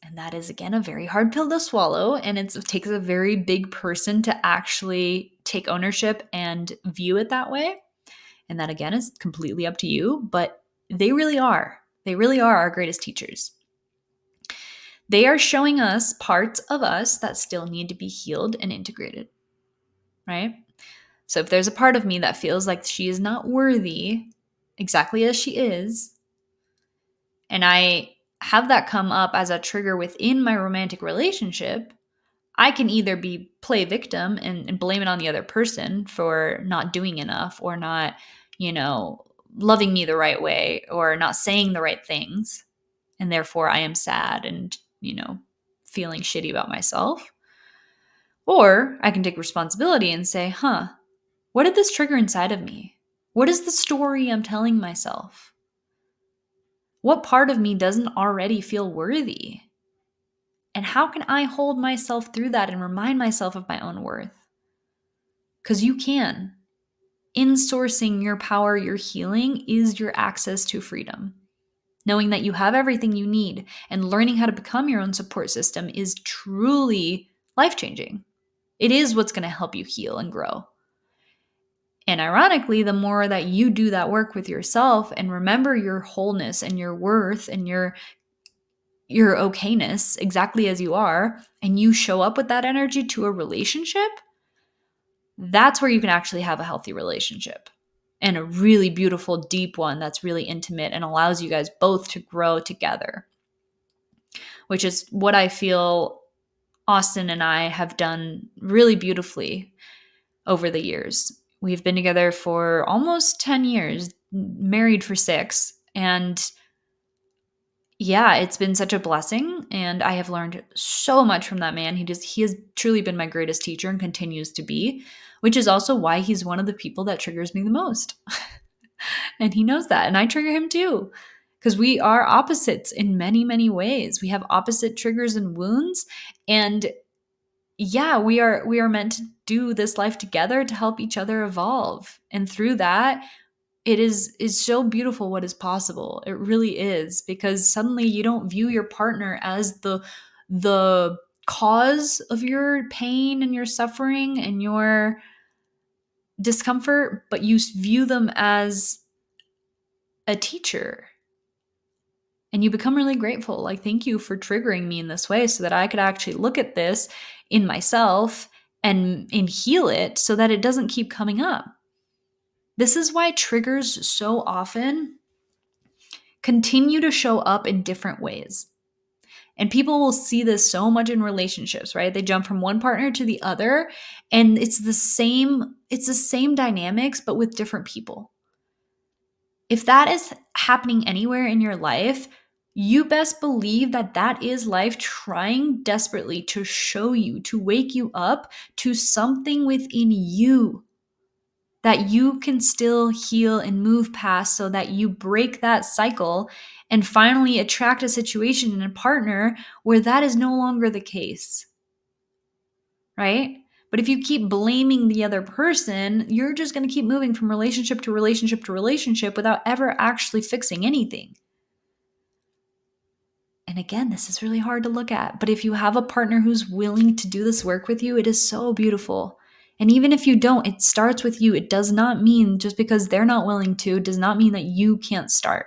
And that is, again, a very hard pill to swallow. And it takes a very big person to actually take ownership and view it that way. And that, again, is completely up to you. But they really are. They really are our greatest teachers. They are showing us parts of us that still need to be healed and integrated, right? So if there's a part of me that feels like she is not worthy exactly as she is, and I have that come up as a trigger within my romantic relationship, I can either play victim and blame it on the other person for not doing enough, or not, loving me the right way, or not saying the right things. And therefore I am sad and, feeling shitty about myself. Or I can take responsibility and say, what did this trigger inside of me? What is the story I'm telling myself? What part of me doesn't already feel worthy? And how can I hold myself through that and remind myself of my own worth? Because you can. Insourcing your power, your healing, is your access to freedom. Knowing that you have everything you need and learning how to become your own support system is truly life-changing. It is what's going to help you heal and grow. And ironically, the more that you do that work with yourself and remember your wholeness and your worth and your okayness exactly as you are, and you show up with that energy to a relationship, that's where you can actually have a healthy relationship, and a really beautiful, deep one that's really intimate and allows you guys both to grow together, which is what I feel Austin and I have done really beautifully over the years. We've been together for almost 10 years, married for 6, and yeah, it's been such a blessing, and I have learned so much from that man. He has truly been my greatest teacher and continues to be, which is also why he's one of the people that triggers me the most. And he knows that, and I trigger him too, because we are opposites in many, many ways. We have opposite triggers and wounds, and yeah, we are meant to do this life together to help each other evolve. And through that, it is so beautiful what is possible. It really is, because suddenly you don't view your partner as the cause of your pain and your suffering and your discomfort, but you view them as a teacher. And you become really grateful. Like, thank you for triggering me in this way so that I could actually look at this in myself and heal it so that it doesn't keep coming up. This is why triggers so often continue to show up in different ways. And people will see this so much in relationships, right? They jump from one partner to the other, and it's the same dynamics, but with different people. If that is happening anywhere in your life, you best believe that that is life trying desperately to show you, to wake you up to something within you that you can still heal and move past so that you break that cycle and finally attract a situation and a partner where that is no longer the case, right? But if you keep blaming the other person, you're just going to keep moving from relationship to relationship to relationship without ever actually fixing anything. And again, this is really hard to look at. But if you have a partner who's willing to do this work with you, it is so beautiful. And even if you don't, it starts with you. It does not mean just because they're not willing to, does not mean that you can't start.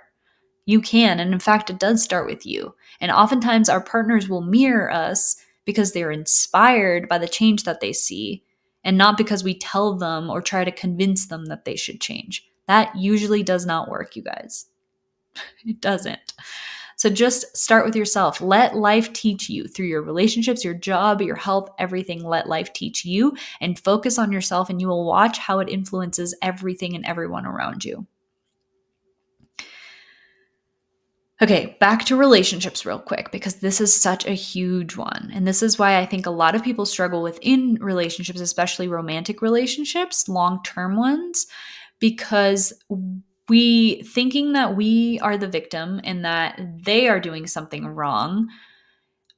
You can. And in fact, it does start with you. And oftentimes our partners will mirror us because they're inspired by the change that they see and not because we tell them or try to convince them that they should change. That usually does not work, you guys. It doesn't. So just start with yourself. Let life teach you through your relationships, your job, your health, everything. Let life teach you and focus on yourself, and you will watch how it influences everything and everyone around you. Okay, back to relationships real quick, because this is such a huge one. And this is why I think a lot of people struggle within relationships, especially romantic relationships, long-term ones, because we thinking that we are the victim and that they are doing something wrong,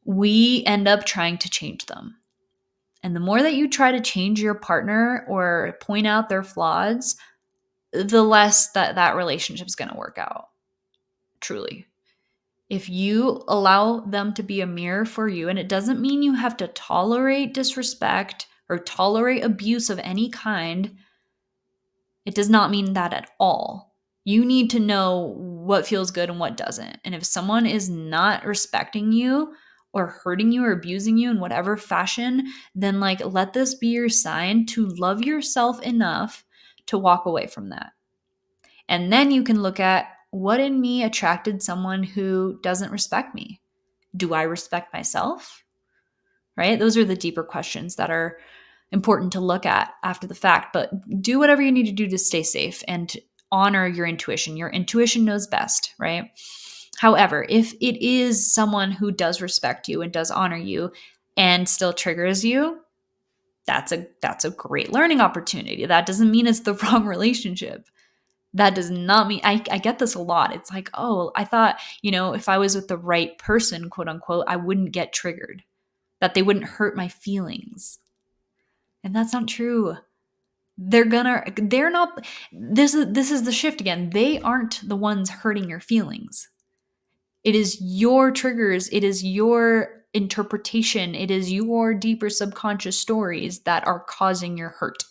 we end up trying to change them. And the more that you try to change your partner or point out their flaws, the less that relationship is going to work out. Truly. If you allow them to be a mirror for you, and it doesn't mean you have to tolerate disrespect or tolerate abuse of any kind, it does not mean that at all. You need to know what feels good and what doesn't. And if someone is not respecting you or hurting you or abusing you in whatever fashion, then let this be your sign to love yourself enough to walk away from that. And then you can look at, what in me attracted someone who doesn't respect me? Do I respect myself? Right? Those are the deeper questions that are important to look at after the fact, but do whatever you need to do to stay safe and honor your intuition. Your intuition knows best, right? However, if it is someone who does respect you and does honor you and still triggers you, that's a great learning opportunity. That doesn't mean it's the wrong relationship. That does not mean, I get this a lot. It's like, oh, I thought, if I was with the right person, quote unquote, I wouldn't get triggered, that they wouldn't hurt my feelings. And that's not true. They're not, this is the shift again. They aren't the ones hurting your feelings. It is your triggers. It is your interpretation. It is your deeper subconscious stories that are causing your hurt.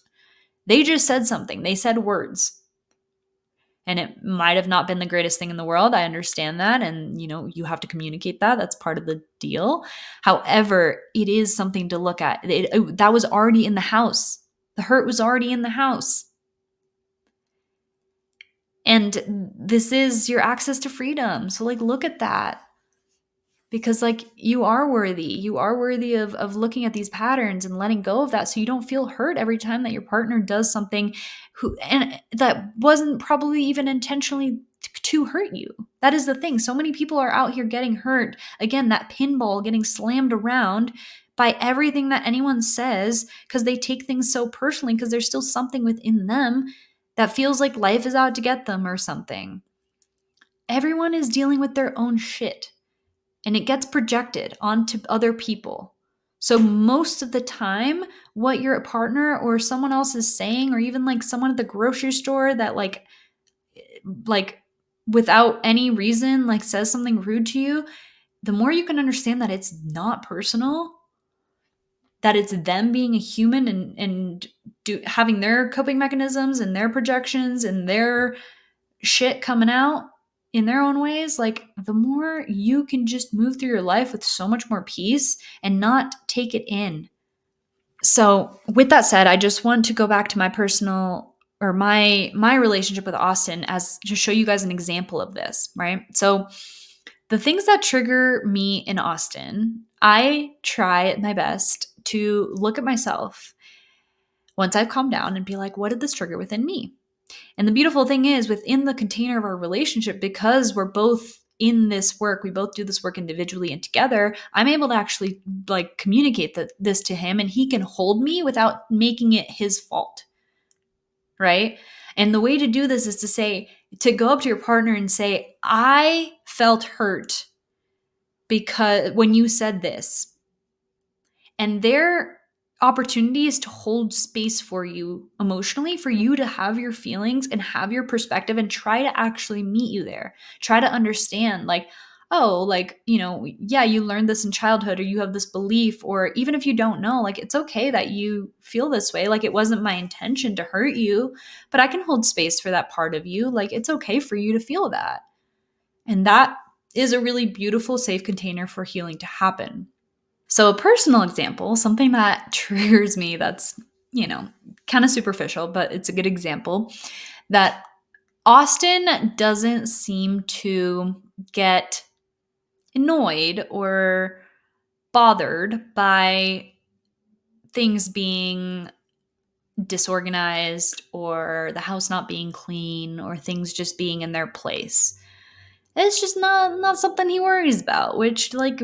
They just said something. They said words. And it might have not been the greatest thing in the world. I understand that. And, you have to communicate that. That's part of the deal. However, it is something to look at. That was already in the house. The hurt was already in the house. And this is your access to freedom. So look at that. Because you are worthy. You are worthy of looking at these patterns and letting go of that, so you don't feel hurt every time that your partner does something and that wasn't probably even intentionally to hurt you. That is the thing. So many people are out here getting hurt. Again, that pinball getting slammed around by everything that anyone says because they take things so personally because there's still something within them that feels like life is out to get them or something. Everyone is dealing with their own shit. And it gets projected onto other people. So most of the time, what your partner or someone else is saying, or even someone at the grocery store that without any reason, says something rude to you, the more you can understand that it's not personal, that it's them being a human and having their coping mechanisms and their projections and their shit coming out in their own ways, like the more you can just move through your life with so much more peace and not take it in. So with that said, I just want to go back to my personal or my relationship with Austin as to show you guys an example of this, right? So the things that trigger me in Austin, I try my best to look at myself once I've calmed down and be like, what did this trigger within me? And the beautiful thing is, within the container of our relationship, because we're both in this work, we both do this work individually and together, I'm able to actually like communicate this to him, and he can hold me without making it his fault. Right? And the way to do this is to go up to your partner and say, I felt hurt because when you said this, and their opportunity is to hold space for you emotionally, for you to have your feelings and have your perspective and try to actually meet you there. Try to understand, like, oh, like, yeah, you learned this in childhood, or you have this belief, or even if you don't know, like, it's okay that you feel this way. Like, it wasn't my intention to hurt you, but I can hold space for that part of you. Like, it's okay for you to feel that. And that is a really beautiful, safe container for healing to happen. So a personal example, something that triggers me that's, kind of superficial, but it's a good example, that Austin doesn't seem to get annoyed or bothered by things being disorganized or the house not being clean or things just being in their place. It's just not something he worries about, which, like,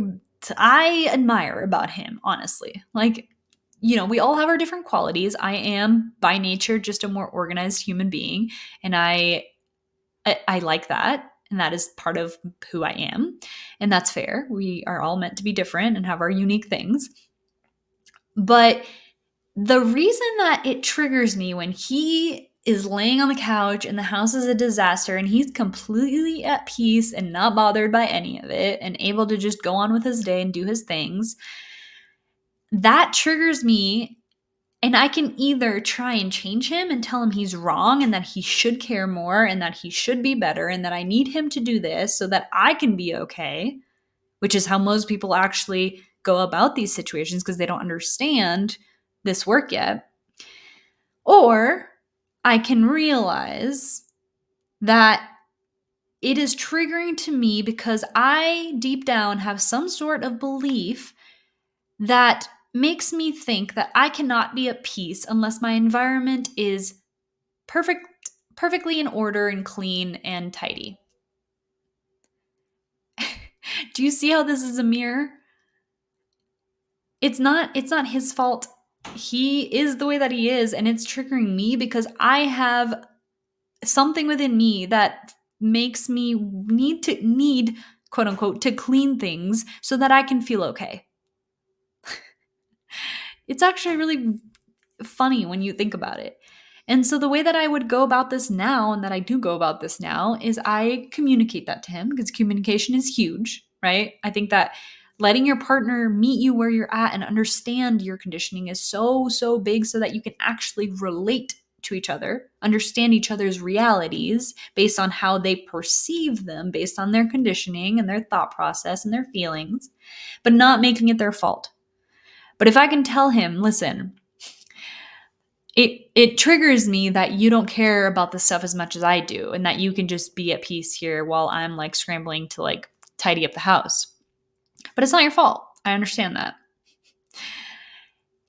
I admire about him, honestly. Like, we all have our different qualities. I am by nature just a more organized human being, and I like that, and that is part of who I am, and that's fair. We are all meant to be different and have our unique things. But the reason that it triggers me when he is laying on the couch and the house is a disaster and he's completely at peace and not bothered by any of it and able to just go on with his day and do his things, that triggers me. And I can either try and change him and tell him he's wrong and that he should care more and that he should be better and that I need him to do this so that I can be okay, which is how most people actually go about these situations because they don't understand this work yet. Or I can realize that it is triggering to me because I deep down have some sort of belief that makes me think that I cannot be at peace unless my environment is perfectly in order and clean and tidy. Do you see how this is a mirror? It's not his fault. He is the way that he is, and it's triggering me because I have something within me that makes me need quote unquote to clean things so that I can feel okay. It's actually really funny when you think about it. And so the way that I would go about this now, and that I do go about this now, is I communicate that to him because communication is huge, right? I think that letting your partner meet you where you're at and understand your conditioning is so, so big so that you can actually relate to each other, understand each other's realities based on how they perceive them, based on their conditioning and their thought process and their feelings, but not making it their fault. But if I can tell him, listen, it triggers me that you don't care about this stuff as much as I do, and that you can just be at peace here while I'm like scrambling to like tidy up the house. But it's not your fault. I understand that.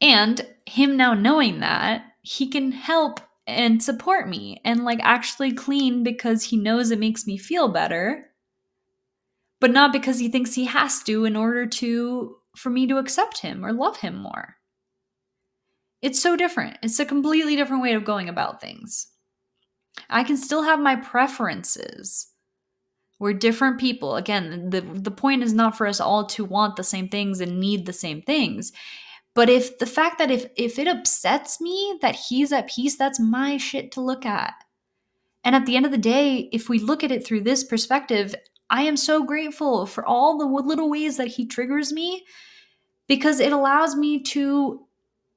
And him now knowing that, he can help and support me and like actually clean because he knows it makes me feel better, but not because he thinks he has to in order for me to accept him or love him more. It's so different. It's a completely different way of going about things. I can still have my preferences. We're different people. Again, the point is not for us all to want the same things and need the same things. But if the fact that if it upsets me that he's at peace, that's my shit to look at. And at the end of the day, if we look at it through this perspective, I am so grateful for all the little ways that he triggers me, because it allows me to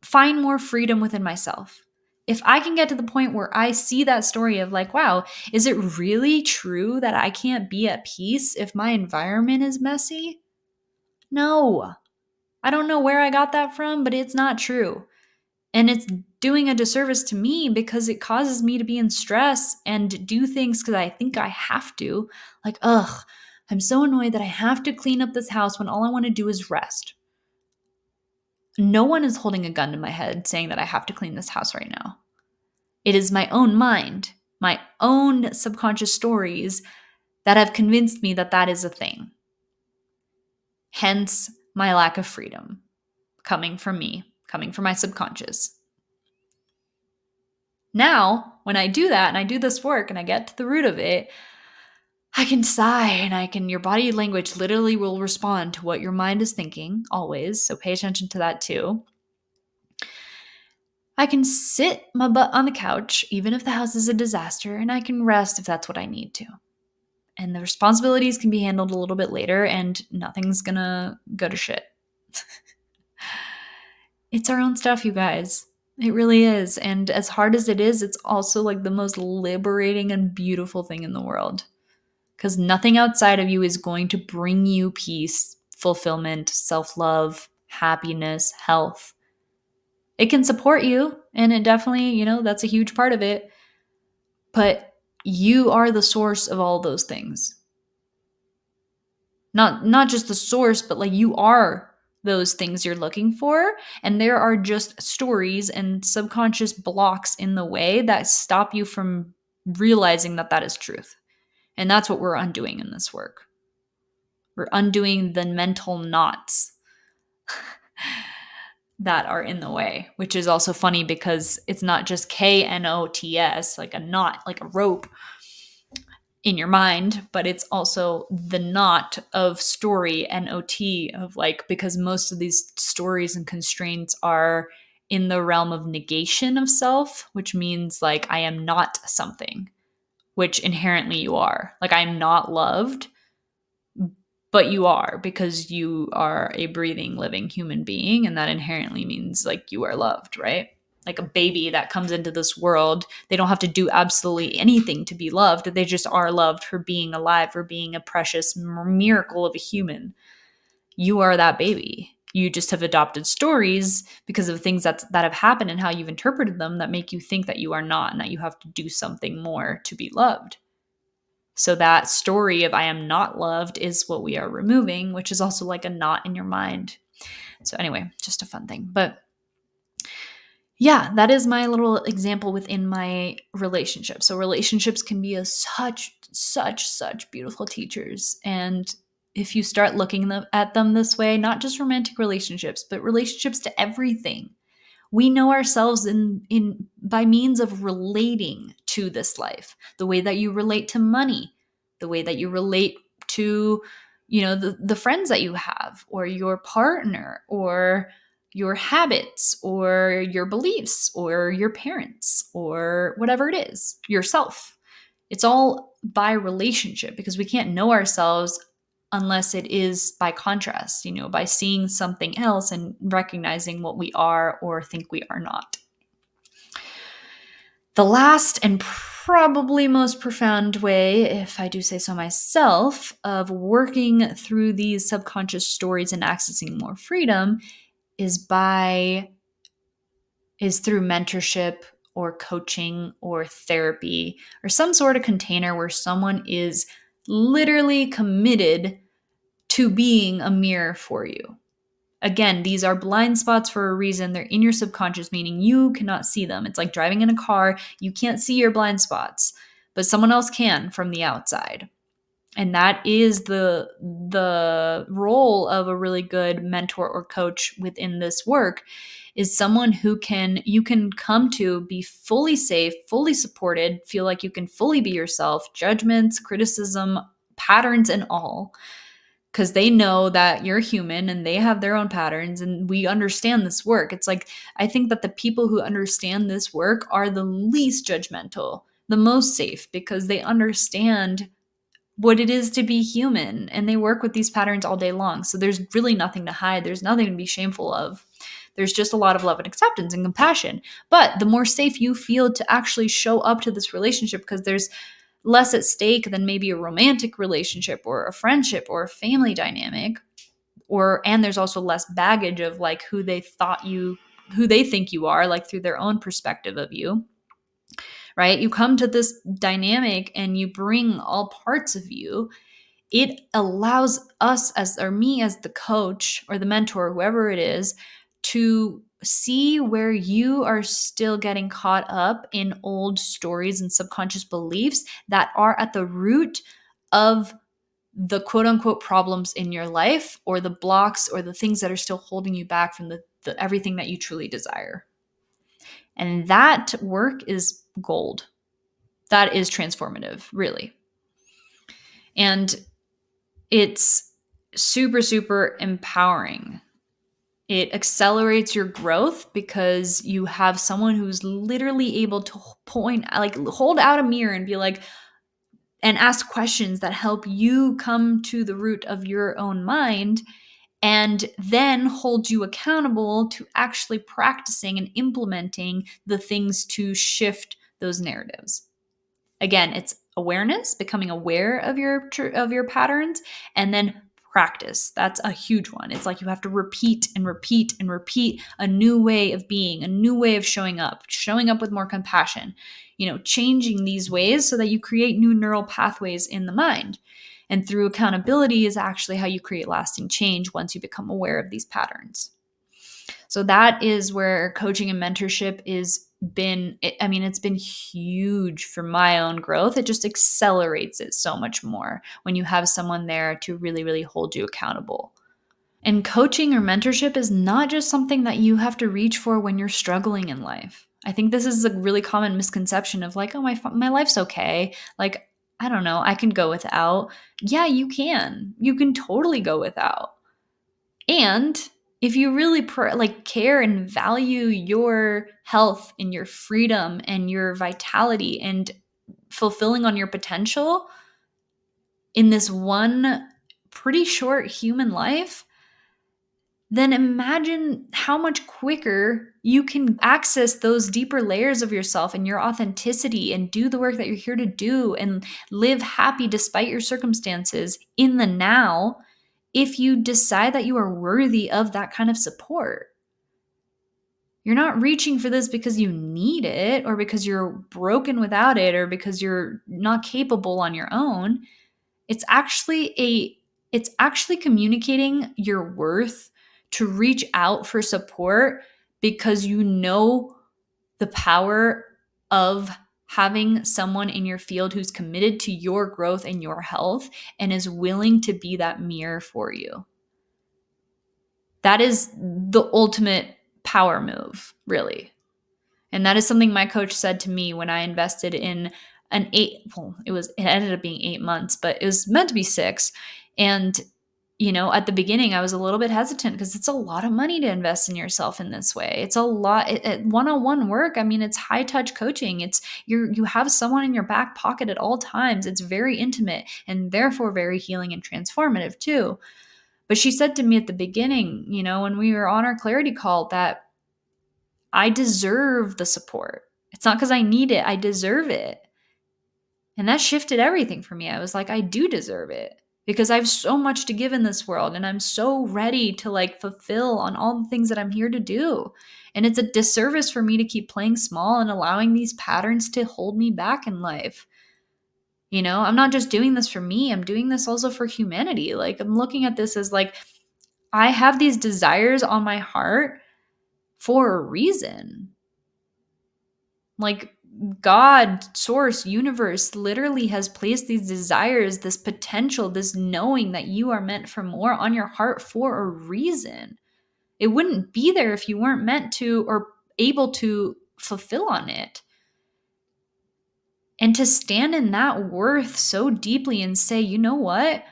find more freedom within myself. If I can get to the point where I see that story of like, wow, is it really true that I can't be at peace if my environment is messy? No. I don't know where I got that from, but it's not true. And it's doing a disservice to me because it causes me to be in stress and do things because I think I have to. Like, ugh, I'm so annoyed that I have to clean up this house when all I want to do is rest. No one is holding a gun to my head saying that I have to clean this house right now. It is my own mind, my own subconscious stories that have convinced me that that is a thing. Hence, my lack of freedom coming from me, coming from my subconscious. Now, when I do that and I do this work and I get to the root of it, I can sigh and your body language literally will respond to what your mind is thinking always. So pay attention to that too. I can sit my butt on the couch, even if the house is a disaster, and I can rest if that's what I need to. And the responsibilities can be handled a little bit later and nothing's gonna go to shit. It's our own stuff, you guys. It really is. And as hard as it is, it's also like the most liberating and beautiful thing in the world. Because nothing outside of you is going to bring you peace, fulfillment, self-love, happiness, health. It can support you, and it definitely, that's a huge part of it. But you are the source of all those things. Not just the source, but like you are those things you're looking for. And there are just stories and subconscious blocks in the way that stop you from realizing that that is truth. And that's what we're undoing in this work. We're undoing the mental knots that are in the way, which is also funny because it's not just KNOTS, like a knot, like a rope in your mind, but it's also the knot of story, NOT, of like, because most of these stories and constraints are in the realm of negation of self, which means like I am not something, which inherently you are. Like I'm not loved, but you are, because you are a breathing, living human being. And that inherently means like you are loved, right? Like a baby that comes into this world, they don't have to do absolutely anything to be loved. They just are loved for being alive, for being a precious miracle of a human. You are that baby. You just have adopted stories because of things that have happened and how you've interpreted them that make you think that you are not and that you have to do something more to be loved. So that story of I am not loved is what we are removing, which is also like a knot in your mind. So anyway, just a fun thing. But yeah, that is my little example within my relationship. So relationships can be such beautiful teachers. And if you start looking at them this way, not just romantic relationships, but relationships to everything, we know ourselves in by means of relating to this life. The way that you relate to money, the way that you relate to, the friends that you have, or your partner, or your habits, or your beliefs, or your parents, or whatever it is, yourself. It's all by relationship, because we can't know ourselves unless it is by contrast, by seeing something else and recognizing what we are or think we are not. The last and probably most profound way, if I do say so myself, of working through these subconscious stories and accessing more freedom is through mentorship or coaching or therapy or some sort of container where someone is literally committed to being a mirror for you. Again, these are blind spots for a reason. They're in your subconscious, meaning you cannot see them. It's like driving in a car. You can't see your blind spots, but someone else can from the outside. And that is the role of a really good mentor or coach within this work, is someone who you can come to be fully safe, fully supported, feel like you can fully be yourself, judgments, criticism, patterns and all. Because they know that you're human and they have their own patterns and we understand this work. It's like, I think that the people who understand this work are the least judgmental, the most safe, because they understand what it is to be human. And they work with these patterns all day long. So there's really nothing to hide. There's nothing to be shameful of. There's just a lot of love and acceptance and compassion. But the more safe you feel to actually show up to this relationship, because there's less at stake than maybe a romantic relationship or a friendship or a family dynamic, and there's also less baggage of like who they think you are, like through their own perspective of you, right? You come to this dynamic and you bring all parts of you. It allows us or me as the coach or the mentor, whoever it is, to see where you are still getting caught up in old stories and subconscious beliefs that are at the root of the quote unquote problems in your life, or the blocks or the things that are still holding you back from the everything that you truly desire. And that work is gold. That is transformative, really. And it's super, super empowering. It accelerates your growth because you have someone who's literally able to hold out a mirror and be like, and ask questions that help you come to the root of your own mind, and then hold you accountable to actually practicing and implementing the things to shift those narratives. Again, it's awareness, becoming aware of your patterns, and then practice. That's a huge one. It's like you have to repeat and repeat and repeat a new way of being, a new way of showing up with more compassion, changing these ways so that you create new neural pathways in the mind. And through accountability is actually how you create lasting change once you become aware of these patterns. So that is where coaching and mentorship it's been huge for my own growth. It just accelerates it so much more when you have someone there to really, really hold you accountable. And coaching or mentorship is not just something that you have to reach for when you're struggling in life. I think this is a really common misconception of like, oh, my life's okay. Like, I don't know, I can go without. Yeah, you can. You can totally go without. And if you really care and value your health and your freedom and your vitality and fulfilling on your potential in this one pretty short human life, then imagine how much quicker you can access those deeper layers of yourself and your authenticity and do the work that you're here to do and live happy despite your circumstances in the now, if you decide that you are worthy of that kind of support. You're not reaching for this because you need it or because you're broken without it or because you're not capable on your own. It's actually communicating your worth to reach out for support because you know the power of having someone in your field who's committed to your growth and your health and is willing to be that mirror for you. That is the ultimate power move, really. And that is something my coach said to me when I invested in it ended up being 8 months, but it was meant to be 6. And, at the beginning, I was a little bit hesitant because it's a lot of money to invest in yourself in this way. It's a lot, one-on-one work. It's high touch coaching. You have someone in your back pocket at all times. It's very intimate and therefore very healing and transformative too. But she said to me at the beginning, when we were on our clarity call, that I deserve the support. It's not because I need it. I deserve it. And that shifted everything for me. I was like, I do deserve it because I have so much to give in this world. And I'm so ready to fulfill on all the things that I'm here to do. And it's a disservice for me to keep playing small and allowing these patterns to hold me back in life. I'm not just doing this for me. I'm doing this also for humanity. I'm looking at this as I have these desires on my heart for a reason. God, source, universe literally has placed these desires, this potential, this knowing that you are meant for more on your heart for a reason. It wouldn't be there if you weren't meant to or able to fulfill on it. And to stand in that worth so deeply and say, you know what?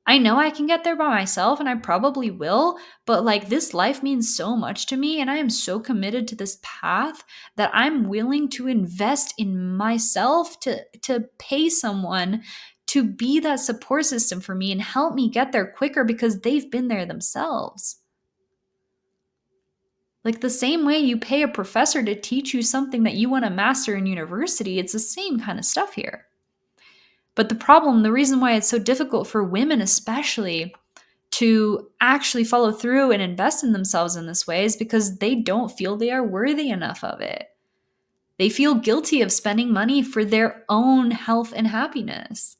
I know I can get there by myself and I probably will, but this life means so much to me and I am so committed to this path that I'm willing to invest in myself to pay someone to be that support system for me and help me get there quicker because they've been there themselves. Like the same way you pay a professor to teach you something that you want to master in university, it's the same kind of stuff here. But the reason why it's so difficult for women especially to actually follow through and invest in themselves in this way is because they don't feel they are worthy enough of it. They feel guilty of spending money for their own health and happiness,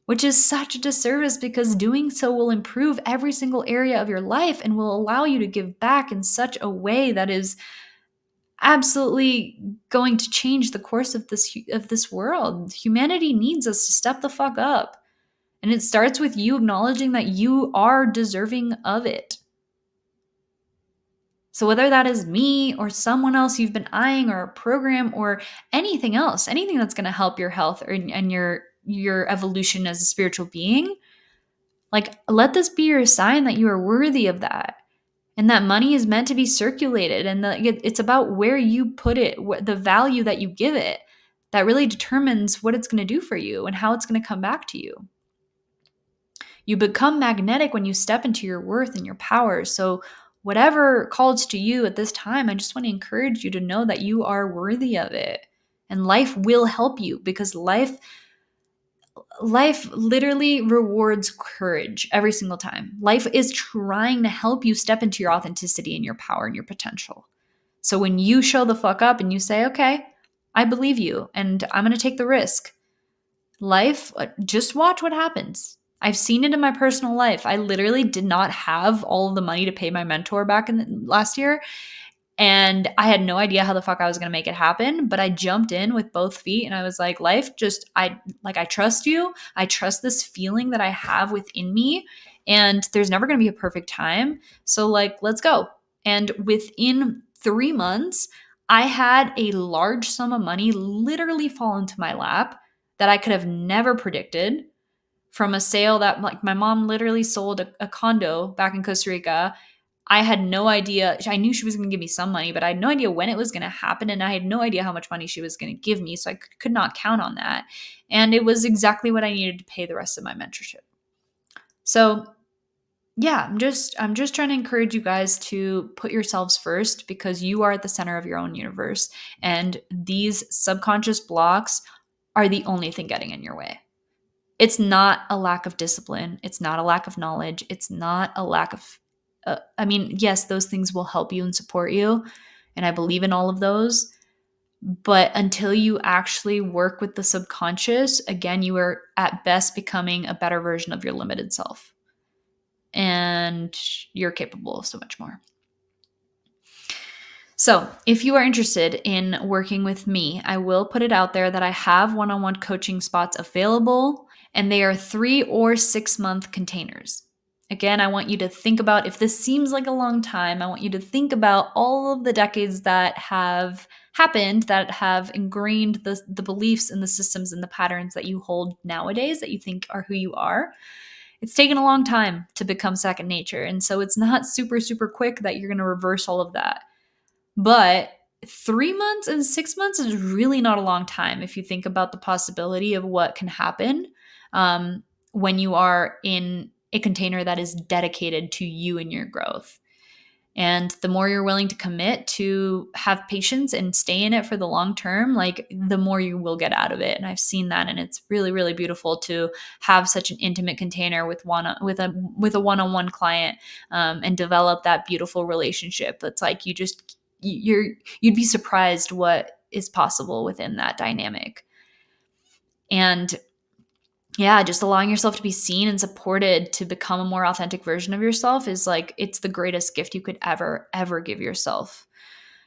which is such a disservice because doing so will improve every single area of your life and will allow you to give back in such a way that is absolutely going to change the course of this world. Humanity needs us to step the fuck up. And it starts with you acknowledging that you are deserving of it. So whether that is me or someone else you've been eyeing or a program or anything else, anything that's going to help your health and your evolution as a spiritual being, like let this be your sign that you are worthy of that. And that money is meant to be circulated, and it's about where you put it, the value that you give it, that really determines what it's going to do for you and how it's going to come back to you. You become magnetic when you step into your worth and your power. So whatever calls to you at this time, I just want to encourage you to know that you are worthy of it. And life will help you because life literally rewards courage every single time. Life is trying to help you step into your authenticity and your power and your potential. So when you show the fuck up and you say, okay, I believe you and I'm going to take the risk, life, just watch what happens. I've seen it in my personal life. I literally did not have all of the money to pay my mentor back in last year. And I had no idea how the fuck I was going to make it happen, but I jumped in with both feet and I was like, life, I trust you. I trust this feeling that I have within me, and there's never going to be a perfect time. So like, let's go. And within 3 months, I had a large sum of money literally fall into my lap that I could have never predicted from a sale that like my mom literally sold a condo back in Costa Rica. I had no idea. I knew she was going to give me some money, but I had no idea when it was going to happen. And I had no idea how much money she was going to give me. So I could not count on that. And it was exactly what I needed to pay the rest of my mentorship. So yeah, I'm just trying to encourage you guys to put yourselves first because you are at the center of your own universe. And these subconscious blocks are the only thing getting in your way. It's not a lack of discipline. It's not a lack of knowledge. It's not a lack of yes, those things will help you and support you. And I believe in all of those. But until you actually work with the subconscious, again, you are at best becoming a better version of your limited self. And you're capable of so much more. So if you are interested in working with me, I will put it out there that I have one-on-one coaching spots available, and they are 3 or 6 month containers. Again, I want you to think about, if this seems like a long time, I want you to think about all of the decades that have happened that have ingrained the beliefs and the systems and the patterns that you hold nowadays that you think are who you are. It's taken a long time to become second nature. And so it's not super, super quick that you're going to reverse all of that. But 3 months and 6 months is really not a long time if you think about the possibility of what can happen when you are in a container that is dedicated to you and your growth. And the more you're willing to commit to have patience and stay in it for the long term, like the more you will get out of it. And I've seen that, and it's really, really beautiful to have such an intimate container with a one-on-one client and develop that beautiful relationship. That's like you'd be surprised what is possible within that dynamic. And yeah, just allowing yourself to be seen and supported to become a more authentic version of yourself is like, it's the greatest gift you could ever give yourself.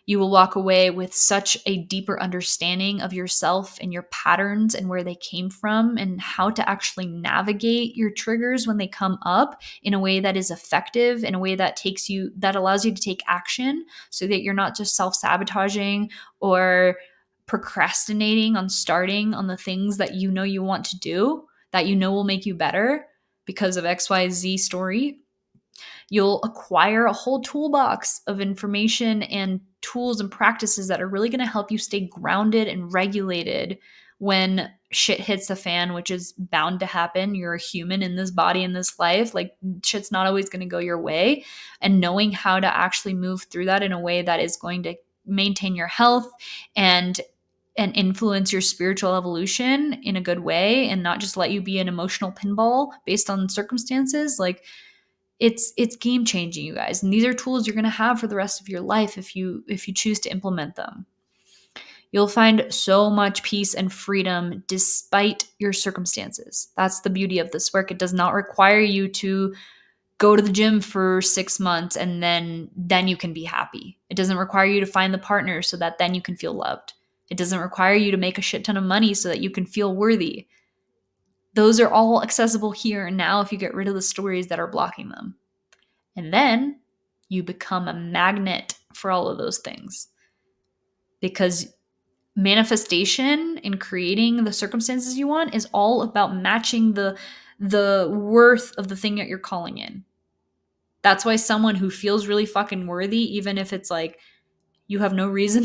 You will walk away with such a deeper understanding of yourself and your patterns and where they came from and how to actually navigate your triggers when they come up in a way that is effective, in a way that allows you to take action so that you're not just self-sabotaging or procrastinating on starting on the things that you know you want to do, that you know will make you better because of XYZ story. You'll acquire a whole toolbox of information and tools and practices that are really going to help you stay grounded and regulated when shit hits the fan, which is bound to happen. You're a human in this body, in this life. Like, shit's not always going to go your way. And knowing how to actually move through that in a way that is going to maintain your health and influence your spiritual evolution in a good way, and not just let you be an emotional pinball based on circumstances. Like, it's game changing, you guys. And these are tools you're going to have for the rest of your life if you choose to implement them. You'll find so much peace and freedom despite your circumstances. That's the beauty of this work. It does not require you to go to the gym for 6 months and then you can be happy. It doesn't require you to find the partner so that then you can feel loved. It doesn't require you to make a shit ton of money so that you can feel worthy. Those are all accessible here and now if you get rid of the stories that are blocking them. And then you become a magnet for all of those things. Because manifestation and creating the circumstances you want is all about matching the worth of the thing that you're calling in. That's why someone who feels really fucking worthy, even if it's like you have no reason,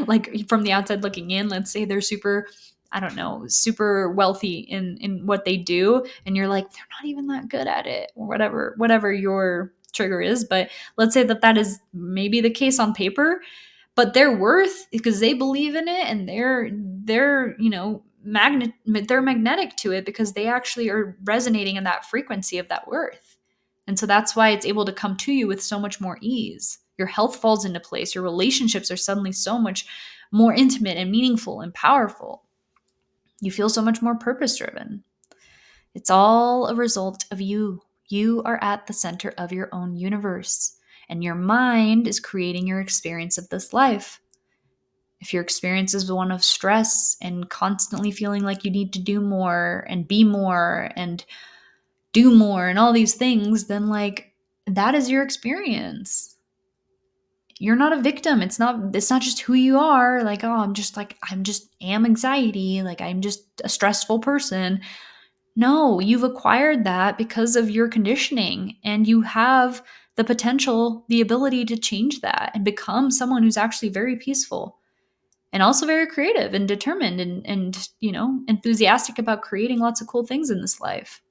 like from the outside looking in, let's say they're super, I don't know, super wealthy in what they do, and you're like, they're not even that good at it, or whatever your trigger is. But let's say that is maybe the case on paper, but their worth, because they believe in it and they're they're magnetic to it because they actually are resonating in that frequency of that worth. And so that's why it's able to come to you with so much more ease. Your health falls into place. Your relationships are suddenly so much more intimate and meaningful and powerful. You feel so much more purpose driven. It's all a result of you. You are at the center of your own universe, and your mind is creating your experience of this life. If your experience is one of stress and constantly feeling like you need to do more and be more and do more and all these things, then like that is your experience. You're not a victim. It's not just who you are. Like, oh, I'm just am anxiety. Like, I'm just a stressful person. No, you've acquired that because of your conditioning, and you have the potential, the ability to change that and become someone who's actually very peaceful and also very creative and determined and enthusiastic about creating lots of cool things in this life.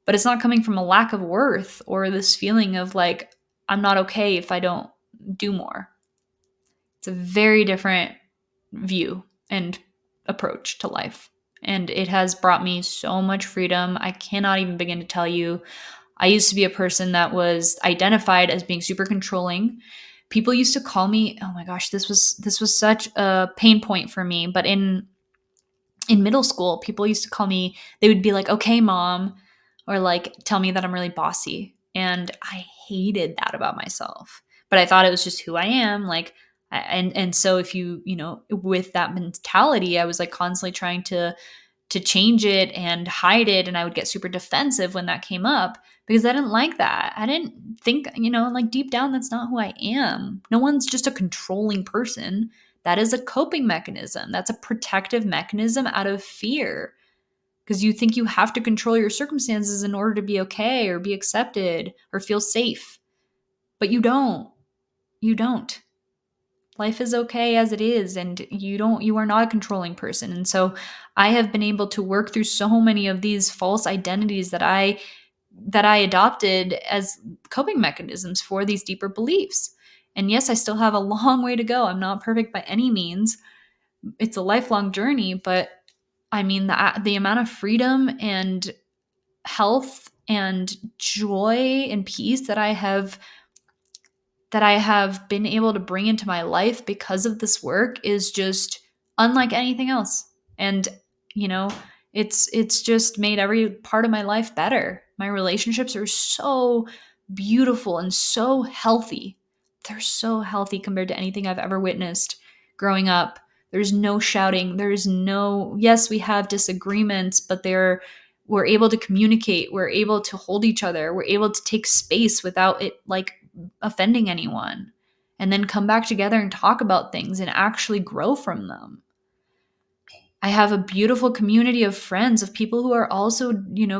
But it's not coming from a lack of worth or this feeling of like, I'm not okay if I don't do more. It's a very different view and approach to life. And it has brought me so much freedom. I cannot even begin to tell you. I used to be a person that was identified as being super controlling. People used to call me, oh my gosh, this was such a pain point for me. But in middle school, people used to call me, they would be like, okay, mom, or like tell me that I'm really bossy. And I hated that about myself. But I thought it was just who I am. Like, and so if you with that mentality, I was like constantly trying to change it and hide it. And I would get super defensive when that came up because I didn't like that. I didn't think, like deep down, that's not who I am. No one's just a controlling person. That is a coping mechanism. That's a protective mechanism out of fear because you think you have to control your circumstances in order to be okay or be accepted or feel safe. But you don't. You don't. Life is okay as it is, and you are not a controlling person. And so I have been able to work through so many of these false identities that I adopted as coping mechanisms for these deeper beliefs. And yes, I still have a long way to go. I'm not perfect by any means. It's a lifelong journey, but I mean, the amount of freedom and health and joy and peace that I have been able to bring into my life because of this work is just unlike anything else. And, it's just made every part of my life better. My relationships are so beautiful and so healthy. They're so healthy compared to anything I've ever witnessed growing up. There's no shouting. Yes, we have disagreements, but we're able to communicate. We're able to hold each other. We're able to take space without it like offending anyone, and then come back together and talk about things and actually grow from them. I have a beautiful community of friends, of people who are also,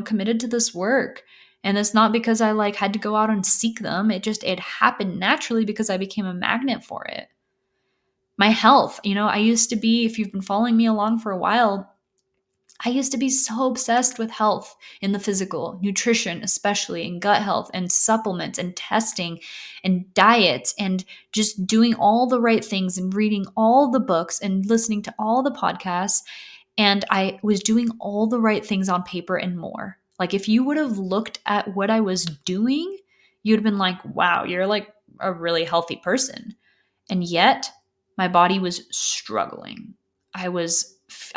committed to this work. And it's not because I like had to go out and seek them. It happened naturally because I became a magnet for it. My health, I used to be, if you've been following me along for a while, I used to be so obsessed with health in the physical, nutrition, especially, and gut health, and supplements, and testing, and diets, and just doing all the right things, and reading all the books, and listening to all the podcasts. And I was doing all the right things on paper and more. Like, if you would have looked at what I was doing, you'd have been like, wow, you're like a really healthy person. And yet, my body was struggling. I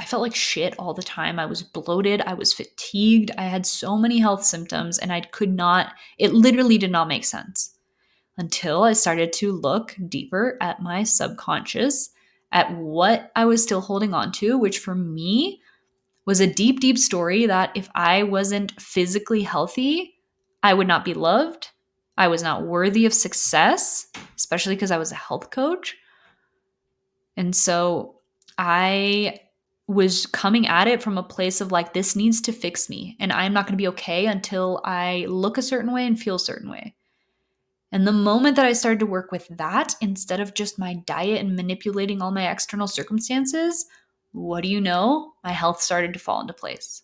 felt like shit all the time. I was bloated. I was fatigued. I had so many health symptoms, and it literally did not make sense until I started to look deeper at my subconscious, at what I was still holding on to, which for me was a deep, deep story that if I wasn't physically healthy, I would not be loved. I was not worthy of success, especially because I was a health coach. And so I was coming at it from a place of like, this needs to fix me. And I'm not going to be okay until I look a certain way and feel a certain way. And the moment that I started to work with that instead of just my diet and manipulating all my external circumstances, what do you know? My health started to fall into place.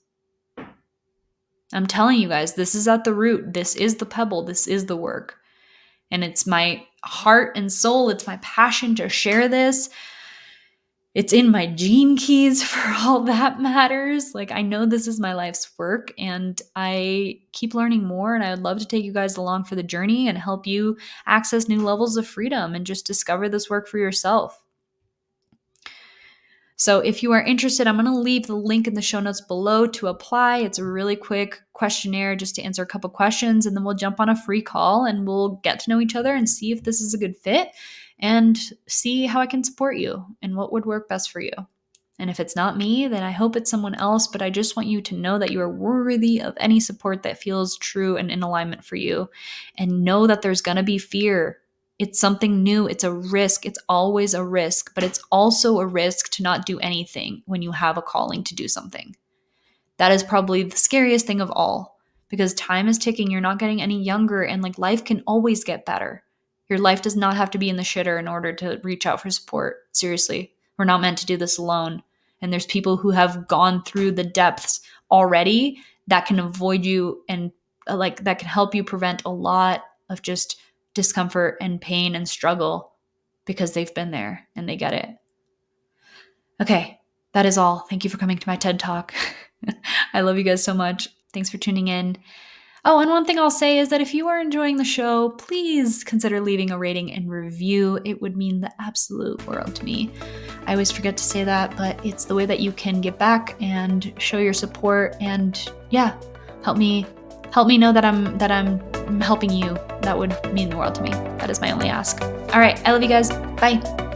I'm telling you guys, this is at the root. This is the pebble. This is the work. And it's my heart and soul. It's my passion to share this. It's in my gene keys for all that matters. Like, I know this is my life's work, and I keep learning more, and I would love to take you guys along for the journey and help you access new levels of freedom and just discover this work for yourself. So if you are interested, I'm going to leave the link in the show notes below to apply. It's a really quick questionnaire just to answer a couple questions, and then we'll jump on a free call and we'll get to know each other and see if this is a good fit and see how I can support you and what would work best for you. And if it's not me, then I hope it's someone else, but I just want you to know that you are worthy of any support that feels true and in alignment for you. And know that there's going to be fear. It's something new. It's a risk. It's always a risk, but it's also a risk to not do anything when you have a calling to do something. That is probably the scariest thing of all, because time is ticking. You're not getting any younger, and like, life can always get better. Your life does not have to be in the shitter in order to reach out for support. Seriously, we're not meant to do this alone. And there's people who have gone through the depths already that can avoid you and that can help you prevent a lot of just discomfort and pain and struggle because they've been there and they get it. Okay, that is all. Thank you for coming to my TED Talk. I love you guys so much. Thanks for tuning in. Oh, and one thing I'll say is that if you are enjoying the show, please consider leaving a rating and review. It would mean the absolute world to me. I always forget to say that, but it's the way that you can give back and show your support, and help me know that I'm helping you. That would mean the world to me. That is my only ask. All right, I love you guys. Bye.